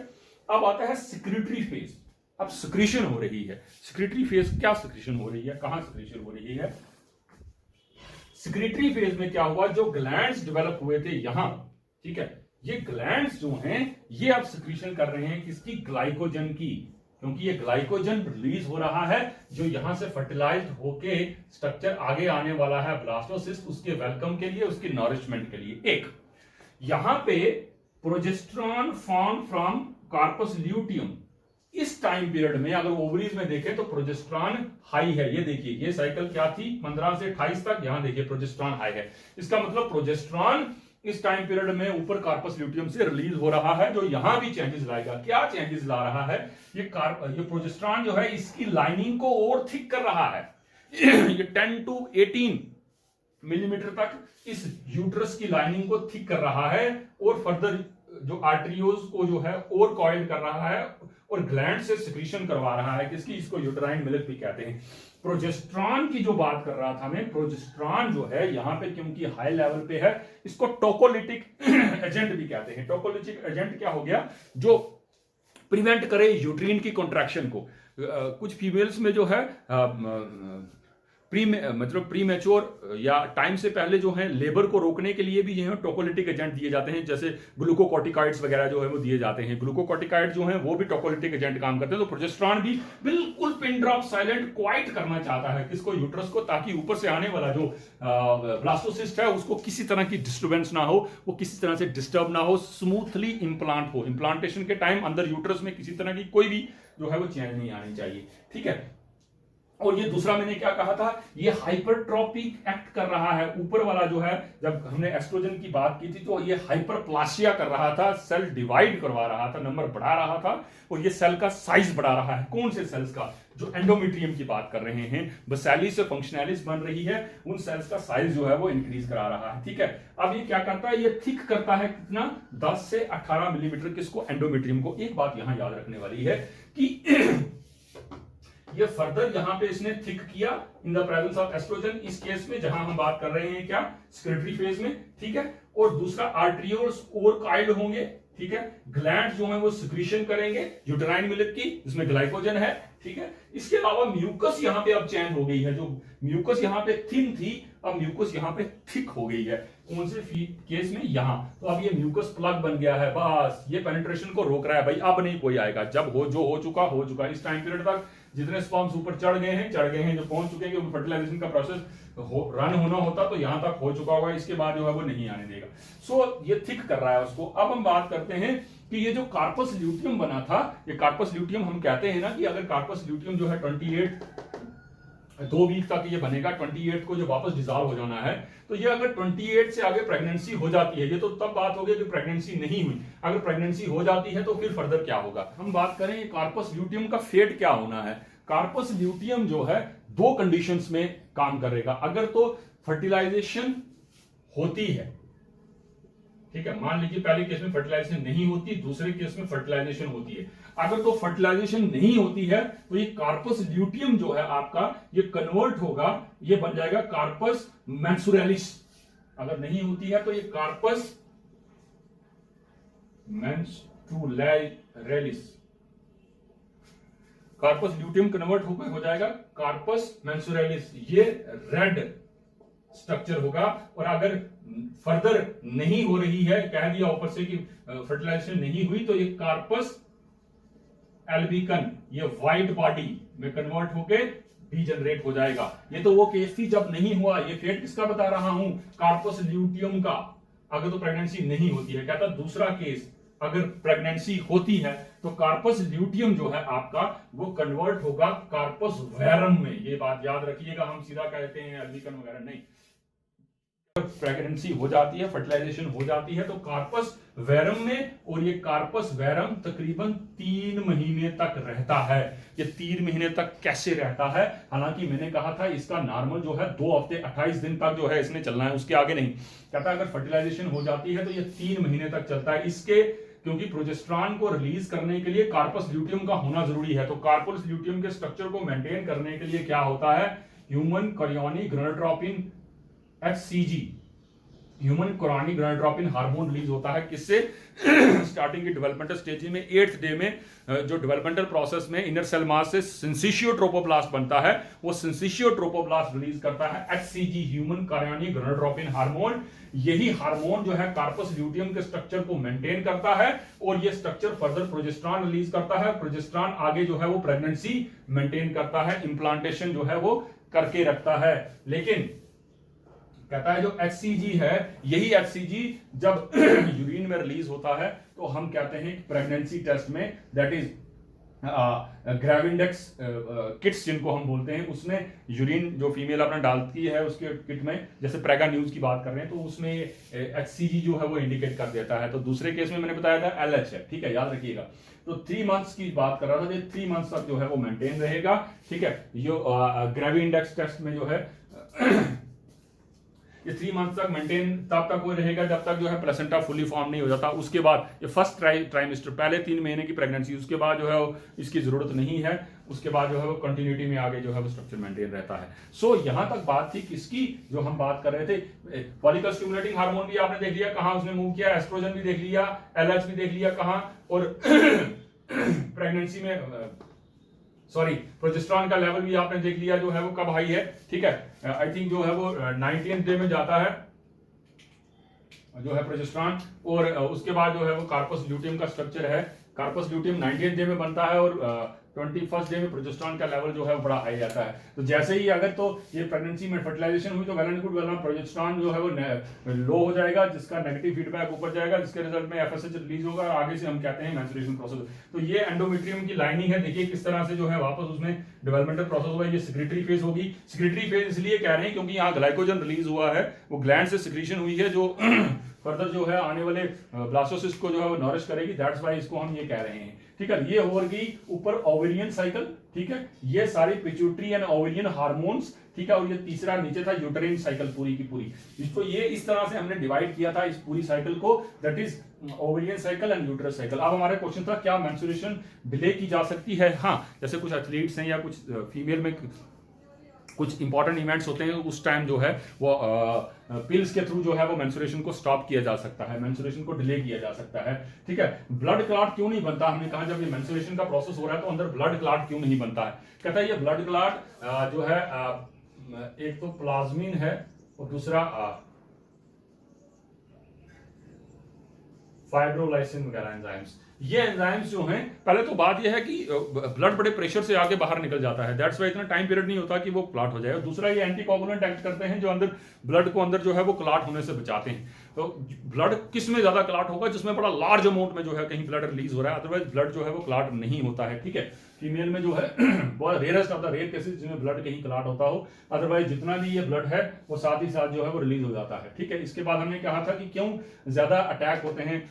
अब आता है सिक्रीटरी फेज, अब सिक्रीशन हो रही है। सिक्रीटरी फेज, क्या सिक्रीशन हो रही है, कहां सिक्रीशन हो रही है, सिक्रीटरी फेज में क्या हुआ, जो ग्लैंड्स डेवलप हुए थे यहां, ठीक है, ये ग्लैंड्स जो हैं ये अब सिक्रीशन कर रहे हैं किसकी, ग्लाइकोजन की। क्योंकि ये ग्लाइकोजन रिलीज हो रहा है जो यहां से फर्टिलाइज्ड होके स्ट्रक्चर आगे आने वाला है ब्लास्टोसिस्ट, उसके वेलकम के लिए, उसकी नॉरिशमेंट के लिए। एक यहां पे progesterone form from corpus luteum, इस टाइम पीरियड में अगर ओवरीज में देखें तो प्रोजेस्टेरॉन हाई है। ये देखिए ये साइकिल क्या थी 15 से 28 तक, यहां देखिए प्रोजेस्टेरॉन हाई है। इसका मतलब प्रोजेस्टेरॉन इस टाइम पीरियड में ऊपर कार्पस ल्यूटियम से रिलीज हो रहा है, जो यहां भी चेंजेस लाएगा। क्या चेंजेस ला रहा है? ये प्रोजेस्टेरॉन जो है इसकी लाइनिंग को और थिक कर रहा है। ये 10 to 18 मिलीमीटर तक इस यूट्रस की लाइनिंग को थिक कर रहा है और फर्दर जो आर्टरियोज को जो है और कॉइल कर रहा है और ग्लैंड से सिक्रीशन करवा रहा है, किसकी? इसको यूट्राइन मिल्क भी कहते हैं। प्रोजेस्टेरॉन की जो बात कर रहा था मैं, प्रोजेस्टेरॉन जो है यहां पे क्योंकि हाई लेवल पे है, इसको टोकोलिटिक एजेंट भी कहते हैं। टोकोलिटिक एजेंट क्या हो गया? जो प्रिवेंट करे यूट्रीन की कॉन्ट्रैक्शन को। कुछ फीमेल्स में जो है प्री मैच्योर या टाइम से पहले जो है लेबर को रोकने के लिए भी जो है टोकोलिटिक एजेंट दिए जाते हैं, जैसे ग्लूकोकॉर्टिकॉइड्स वगैरह जो है वो दिए जाते हैं। ग्लूकोकॉर्टिकॉइड जो है वो भी टोकोलिटिक एजेंट काम करते हैं। तो प्रोजेस्टेरॉन भी बिल्कुल पिन ड्रॉप साइलेंट क्वाइट करना चाहता है किसको? यूट्रस को, ताकि ऊपर से आने वाला जो ब्लास्टोसिस्ट है उसको किसी तरह की डिस्टर्बेंस ना हो, वो किसी तरह से डिस्टर्ब ना हो, स्मूथली इंप्लांट हो। इंप्लांटेशन के टाइम अंदर यूट्रस में किसी तरह की कोई भी जो है वो चेंज नहीं आनी चाहिए। ठीक है। और ये दूसरा मैंने क्या कहा था? ये हाइपरट्रॉपिक एक्ट कर रहा है। ऊपर वाला जो है, जब हमने एस्ट्रोजन की बात की थी तो ये हाइपरप्लासिया कर रहा था, सेल डिवाइड करवा रहा था, नंबर बढ़ा रहा था, और ये सेल का साइज बढ़ा रहा है। कौन से सेल्स का? जो एंडोमेट्रियम की बात कर रहे हैं, बेसिलिस से फंक्शनैलिस बन रही है, उन सेल्स का साइज जो है वो इंक्रीज करा रहा है। ठीक है। अब ये क्या करता है? ये थिक करता है कितना? 10 से 18 मिलीमीटर किसको? एंडोमेट्रियम को। एक बात यहां याद रखने वाली है कि ये फर्दर यहां पे इसने थिक किया in the presence of oestrogen, इस केस में जहां हम बात कर रहे हैं क्या? सेक्रेटरी फेज में। ठीक है। और दूसरा आर्टरियोल्स और काइल्ड होंगे। ठीक है। ग्लैंड जो है वो सिक्रीशन करेंगे यूटेराइन मिल्क की, जिसमें ग्लाइकोजन है। ठीक है। इसके अलावा म्यूकस यहां पे अब चेंज हो गई है। जो म्यूकस यहां पे थिन थी, अब म्यूकस यहां पे थिक हो गई है। कौन से केस में? यहां। तो अब ये म्यूकस प्लग बन गया है, बस ये पेनिट्रेशन को रोक रहा है। भाई अब नहीं कोई आएगा, जब जो हो चुका। इस टाइम पीरियड तक जितने स्पर्म्स ऊपर चढ़ गए हैं, जो पहुंच चुके हैं, फर्टिलाइजेशन का प्रोसेस रन होना होता तो यहां तक हो चुका होगा, इसके बाद जो है वो नहीं आने देगा। सो ये थिक कर रहा है उसको। अब हम बात करते हैं कि ये जो कार्पस ल्यूटियम बना था, ये कार्पस ल्यूटियम हम कहते हैं ना कि अगर कार्पस ल्यूटियम जो है 2 वीक तक ये बनेगा, 28 को जो वापस डिजॉल्व हो जाना है। तो ये अगर 28 से आगे प्रेगनेंसी हो जाती है, ये तो तब बात हो गई कि प्रेगनेंसी नहीं हुई। अगर प्रेगनेंसी हो जाती है तो फिर फर्दर क्या होगा? हम बात करें कार्पस ल्यूटियम का फेट क्या होना है। कार्पस ल्यूटियम जो है 2 कंडीशंस में काम करेगा। अगर तो फर्टिलाइजेशन होती है, ठीक है, मान लीजिए पहले केस में फर्टिलाइजेशन नहीं होती, दूसरे केस में फर्टिलाइजेशन होती है। अगर तो फर्टिलाइजेशन नहीं होती है तो ये कार्पस ल्यूटियम जो है आपका, ये कन्वर्ट होगा, ये बन जाएगा कार्पस मेंसुरैलिस। अगर नहीं होती है तो ये कार्पस मेंस्ट्रुलेरिस, कार्पस ल्यूटियम कन्वर्ट होकर हो जाएगा कार्पस मेंसुरैलिस। ये रेड स्ट्रक्चर होगा। और अगर फर्दर नहीं हो रही है, कह दिया ऊपर से कि फर्टिलाइजेशन नहीं हुई, तो ये कार्पस एल्बिकन, ये व्हाइट बॉडी में कन्वर्ट होके डीजनरेट हो जाएगा। ये तो वो केस थी जब नहीं हुआ। ये फेट किसका बता रहा हूं? कार्पस ल्यूटियम का। अगर तो प्रेगनेंसी नहीं होती है। कहता दूसरा केस, अगर प्रेगनेंसी होती है तो कार्पस ल्यूटियम जो है आपका वो कन्वर्ट होगा कार्पस वेरम में। ये बात याद रखिएगा, हम सीधा कहते हैं एल्बिकन वगैरह नहीं। प्रेगनेंसी हो जाती है, फर्टिलाइजेशन हो जाती है तो कार्पस वेरम में, और ये कार्पस वेरम तकरीबन 3 महीने तक रहता है। ये 3 महीने तक कैसे रहता है? हालांकि मैंने कहा था इसका नॉर्मल जो है 2 हफ्ते 28 दिन तक जो है इसने चलना है, उसके आगे नहीं। कहता है अगर फर्टिलाइजेशन हो जाती है तो ये 3 महीने तक चलता है। इसके क्योंकि प्रोजेस्टेरॉन को रिलीज करने के लिए कार्पस ल्यूटियम का होना जरूरी है। तो कार्पस ल्यूटियम के स्ट्रक्चर को मेंटेन करने के लिए क्या होता है? Human chorionic gonadotropin HCG, human chorionic gonadotropin hormone release होता है किससे? स्टार्टिंग की डेवलपमेंटल स्टेज में 8th डे में जो डेवलपमेंटल प्रोसेस में इनर सेल मास से सिंसिशियोट्रोपोब्लास्ट बनता है, वो सिंसिशियोट्रोपोब्लास्ट रिलीज करता है HCG human chorionic gonadotropin hormone. यही हार्मोन जो है कार्पस ल्यूटियम के स्ट्रक्चर को मेंटेन करता है और ये स्ट्रक्चर फर्दर प्रोजेस्टेरॉन रिलीज करता है। प्रोजेस्टेरॉन आगे जो है वो प्रेगनेंसी मेंटेन करता है, इंप्लांटेशन जो है वो करके रखता है। लेकिन कहता है जो HCG है, यही HCG जब यूरिन में रिलीज होता है तो हम कहते हैं प्रेगनेंसी टेस्ट में, दैट इज ग्रेविंडेक्स किट्स जिनको हम बोलते हैं, उसमें यूरिन जो फीमेल अपना डालती है उसके किट में, जैसे प्रेगा न्यूज की बात कर रहे हैं तो उसमें HCG जो है वो इंडिकेट कर देता है। तो दूसरे केस में मैंने बताया था LH है, ठीक है, याद रखिएगा। तो 3 मंथ्स की बात कर रहा था, 3 मंथ्स तक जो है वो मेंटेन रहेगा, ठीक है। यो ग्रेविंडेक्स टेस्ट में जो है ये 3 मंथ तक मेंटेन तब तक वो रहेगा जब तक जो है प्लेसेंटा फुली फॉर्म नहीं हो जाता। उसके बाद ये फर्स्ट ट्राइमेस्टर, पहले 3 महीने की प्रेगनेंसी, उसके बाद जो है इसकी जरूरत नहीं है, उसके बाद जो है वो कंटिन्यूटी में आगे जो है वो स्ट्रक्चर मेंटेन रहता है। सो यहां तक बात थी किसकी, जो हम बात कर रहे थे, फॉलिकल स्टिमुलेटिंग हार्मोन भी आपने देख लिया कहां उसने मूव किया, एस्ट्रोजन भी देख लिया, LH भी देख लिया कहां, और प्रेगनेंसी में सॉरी प्रोजेस्टेरॉन का लेवल भी आपने देख लिया जो है वो कब हाई है, ठीक है। आई थिंक जो है वो 19th डे में जाता है जो है प्रोजेस्टेरॉन, और उसके बाद जो है वो कार्पस ल्यूटियम का स्ट्रक्चर है, कार्पस ल्यूटियम 19th डे में बनता है और 21st डे में प्रोजेस्टेरॉन का लेवल जो है वो बड़ा हाई आता है। तो जैसे ही अगर तो ये प्रेगनेंसी में फर्टिलाइजेशन हुई तो well and good, well progesterone जो है वो लो हो जाएगा, जिसका नेगेटिव फीडबैक ऊपर जाएगा, जिसके रिजल्ट में FSH रिलीज होगा, आगे से हम कहते हैं मेंस्ट्रुएशन प्रोसेस। तो ये एंडोमेट्रियम की लाइनिंग है, देखिए किस तरह से जो है वापस उसमें डेवलपमेंटल प्रोसेस हुआ। ये सिक्रेटरी फेज होगी, सिक्रेटरी फेज इसलिए कह रहे हैं क्योंकि यहाँ ग्लाइकोजन रिलीज हुआ है, वो ग्लैंड से सिक्रीशन हुई है जो फर्दर जो है आने वाले ब्लास्टोसिस्ट को जो है वो नॉरिश करेगी, दैट्स वाई इसको हम ये कह रहे हैं, ठीक है। ये होगी ऊपर ओवेरियन साइकिल, ठीक है, ये सारी पिट्यूटरी एंड ओवेरियन हार्मोन्स, ठीक है, और ये तीसरा नीचे था यूटेरिन साइकिल पूरी की पूरी। इसको ये इस तरह से हमने डिवाइड किया था इस पूरी साइकिल को, that is ovarian cycle and uterus cycle. अब हमारा क्वेश्चन था क्या मेंस्ट्रुएशन डिले की जा सकती है? हाँ, जैसे कुछ एथलीट्स हैं या कुछ फीमेल में कुछ इंपॉर्टेंट इवेंट्स होते हैं, उस टाइम जो है वो पिल्स के थ्रू जो है वो मेंस्ट्रुएशन को स्टॉप किया जा सकता है, मेंस्ट्रुएशन को डिले किया जा सकता है, ठीक है। ब्लड क्लॉट क्यों नहीं बनता? हमने कहा जब ये मेंस्ट्रुएशन का प्रोसेस हो रहा है तो अंदर ब्लड क्लॉट क्यों नहीं बनता है? कहता है ये ब्लड क्लॉट जो है एक तो प्लाज्मिन है और दूसरा फाइब्रोलाइसिन वगैरह एंजाइम्स। ये एंजाइम्स जो हैं, पहले तो बात यह है कि ब्लड बड़े प्रेशर से आगे बाहर निकल जाता है, दैट्स वाई इतना टाइम पीरियड नहीं होता कि वो क्लॉट हो जाए। दूसरा ये एंटीकोगुलेंट एक्ट करते हैं जो अंदर ब्लड को अंदर जो है वो क्लॉट होने से बचाते हैं। तो ब्लड किस में ज्यादा क्लॉट होगा? जिसमें बड़ा लार्ज अमाउंट में जो है कहीं ब्लड रिलीज हो रहा है, अदरवाइज ब्लड जो है वो क्लॉट नहीं होता है, ठीक है। फीमेल में जो है बहुत rarest of the rare cases जिसमें ब्लड कहीं क्लॉट होता हो, अदरवाइज जितना भी ये ब्लड है वो साथ ही साथ जो है वो रिलीज हो जाता है, ठीक है। इसके बाद हमने कहा था कि क्यों ज्यादा अटैक होते हैं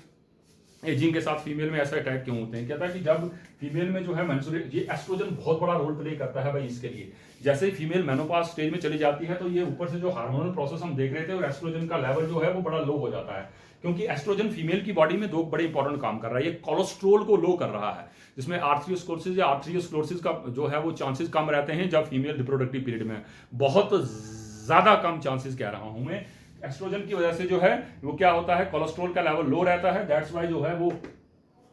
एजिंग के साथ फीमेल में, ऐसा अटैक क्यों होते हैं? कहता है कि जब फीमेल में जो है ये एस्ट्रोजन बहुत बड़ा रोल प्ले करता है भाई इसके लिए। जैसे ही फीमेल मेनोपॉज स्टेज में चली जाती है तो ये ऊपर से जो हार्मोनल प्रोसेस हम देख रहे थे और एस्ट्रोजन का लेवल जो है वो बड़ा लो हो जाता है, क्योंकि एस्ट्रोजन फीमेल की बॉडी में 2 बड़े इंपॉर्टेंट काम कर रहा है। ये कोलेस्ट्रोल को लो कर रहा है, जिसमें आर्थरियोस्क्लेरोसिस या आर्थरियोस्क्लेरोसिस का जो है वो चांसेस कम रहते हैं जब फीमेल रिप्रोडक्टिव पीरियड में, बहुत ज्यादा कम चांसेस कह रहा हूं मैं। एस्ट्रोजन की वजह से जो है वो क्या होता है, कोलेस्ट्रॉल का लेवल लो रहता है, दैट्स वाई जो है वो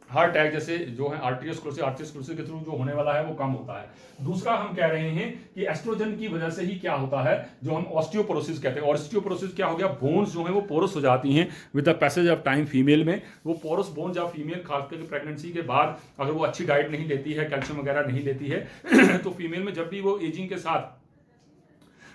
हार्ट अटैक जैसे जो है आर्टरियोस्क्लेरोसिस के थ्रू जो होने वाला है वो कम होता है। दूसरा हम कह रहे हैं कि एस्ट्रोजन की वजह से ही क्या होता है, जो हम ऑस्टियोपोरोसिस कहते हैं। ऑस्टियोपोरोसिस क्या हो गया, बोन्स जो है वो पोरस हो जाती हैं with the passage of time female में। वो पोरस बोन जब फीमेल खासकर प्रेगनेंसी के बाद अगर वो अच्छी डाइट नहीं लेती है, कैल्शियम वगैरह नहीं लेती है तो फीमेल में जब भी वो एजिंग के साथ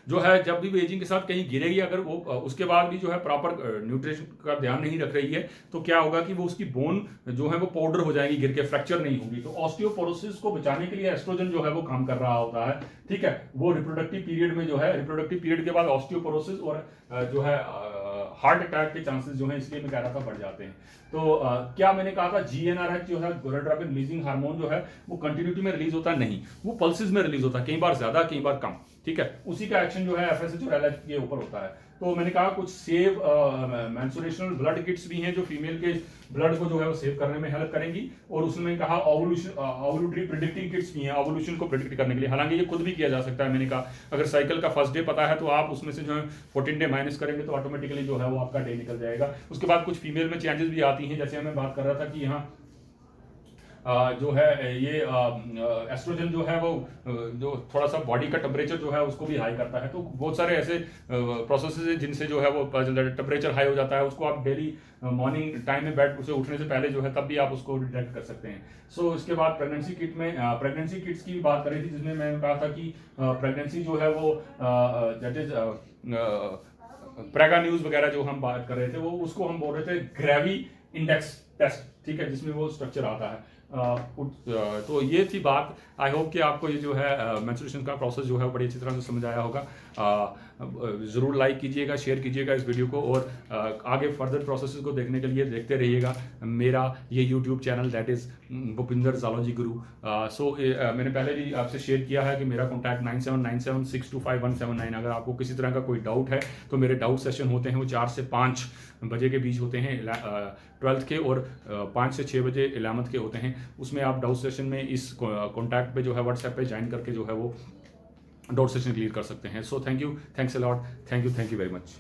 जो है, जब भी वो एजिंग के साथ कहीं गिरेगी, अगर वो उसके बाद भी जो है प्रॉपर न्यूट्रिशन का ध्यान नहीं रख रही है तो क्या होगा कि वो उसकी बोन जो है वो पाउडर हो जाएगी, गिर के फ्रैक्चर नहीं होगी। तो ऑस्टियोपोरोसिस को बचाने के लिए एस्ट्रोजन जो है वो काम कर रहा होता है, ठीक है। वो रिप्रोडक्टिव पीरियड में जो है, रिप्रोडक्टिव पीरियड के बाद ऑस्टियोपोरोसिस और जो है हार्ट अटैक के चांसेस जो है, इसलिए मैं कह रहा था, बढ़ जाते हैं। तो क्या मैंने कहा था, GnRH जो है गोनाडोट्रोपिन रिलीजिंग हार्मोन जो है वो कंटिन्यूटी में रिलीज होता है नहीं, वो पल्सेस में रिलीज होता है, कई बार ज्यादा कई बार कम, ठीक है, उसी का एक्शन जो है FSH और LH के ऊपर होता है। तो मैंने कहा कुछ सेव मेंस्ट्रुएशनल ब्लड किट्स भी हैं जो फीमेल के ब्लड को जो है वो सेव करने में हेल्प करेंगी, और उसमें कहा ओवुलेटरी प्रिडिक्टिंग किट्स भी हैं ओवुलेशन को प्रिडिक्ट करने के लिए। हालांकि ये खुद भी किया जा सकता है। मैंने कहा अगर साइकिल का फर्स्ट डे पता है तो आप उसमें से जो है 14 डे माइनस करेंगे तो ऑटोमेटिकली जो है वो आपका डे निकल जाएगा। उसके बाद कुछ फीमेल में चेंजेस भी आती हैं, जैसे मैं बात कर रहा था कि यहाँ जो है ये एस्ट्रोजन जो है वो जो थोड़ा सा बॉडी का टेम्परेचर जो है उसको भी हाई करता है। तो बहुत सारे ऐसे प्रोसेसेस हैं जिनसे जो है वो टेम्परेचर हाई हो जाता है, उसको आप डेली मॉर्निंग टाइम में बेड से उठने से पहले जो है तब भी आप उसको डिटेक्ट कर सकते हैं। सो इसके बाद प्रेगनेंसी किट में प्रेगनेंसी किट्स की बात करी थी, जिसमें मैंने कहा था कि प्रेगनेंसी जो है वो दैट इज प्रेगा न्यूज वगैरह जो हम बात कर रहे थे वो उसको हम बोल रहे थे ग्रेवी इंडेक्स टेस्ट, ठीक है, जिसमें वो स्ट्रक्चर आता है। तो ये थी बात। आई होप कि आपको ये जो है मेंस्ट्रुएशन का प्रोसेस जो है बड़ी अच्छी तरह से समझ आया होगा। ज़रूर लाइक कीजिएगा, शेयर कीजिएगा इस वीडियो को, और आगे फर्दर प्रोसेस को देखने के लिए देखते रहिएगा मेरा ये YouTube channel that is Bhupinder zoology गुरु। मैंने पहले भी आपसे शेयर किया है कि मेरा कॉन्टैक्ट 9797625179। अगर आपको किसी तरह का कोई डाउट है तो मेरे डाउट सेशन होते हैं वो 4 से 5 बजे के बीच होते हैं 12th के, और 5 से 6 बजे 11th के होते हैं। उसमें आप डाउट सेशन में इस कॉन्टैक्ट पे जो है व्हाट्सएप पे ज्वाइन करके जो है वो डाउट सेशन क्लियर कर सकते हैं। So thanks a lot, thank you very much.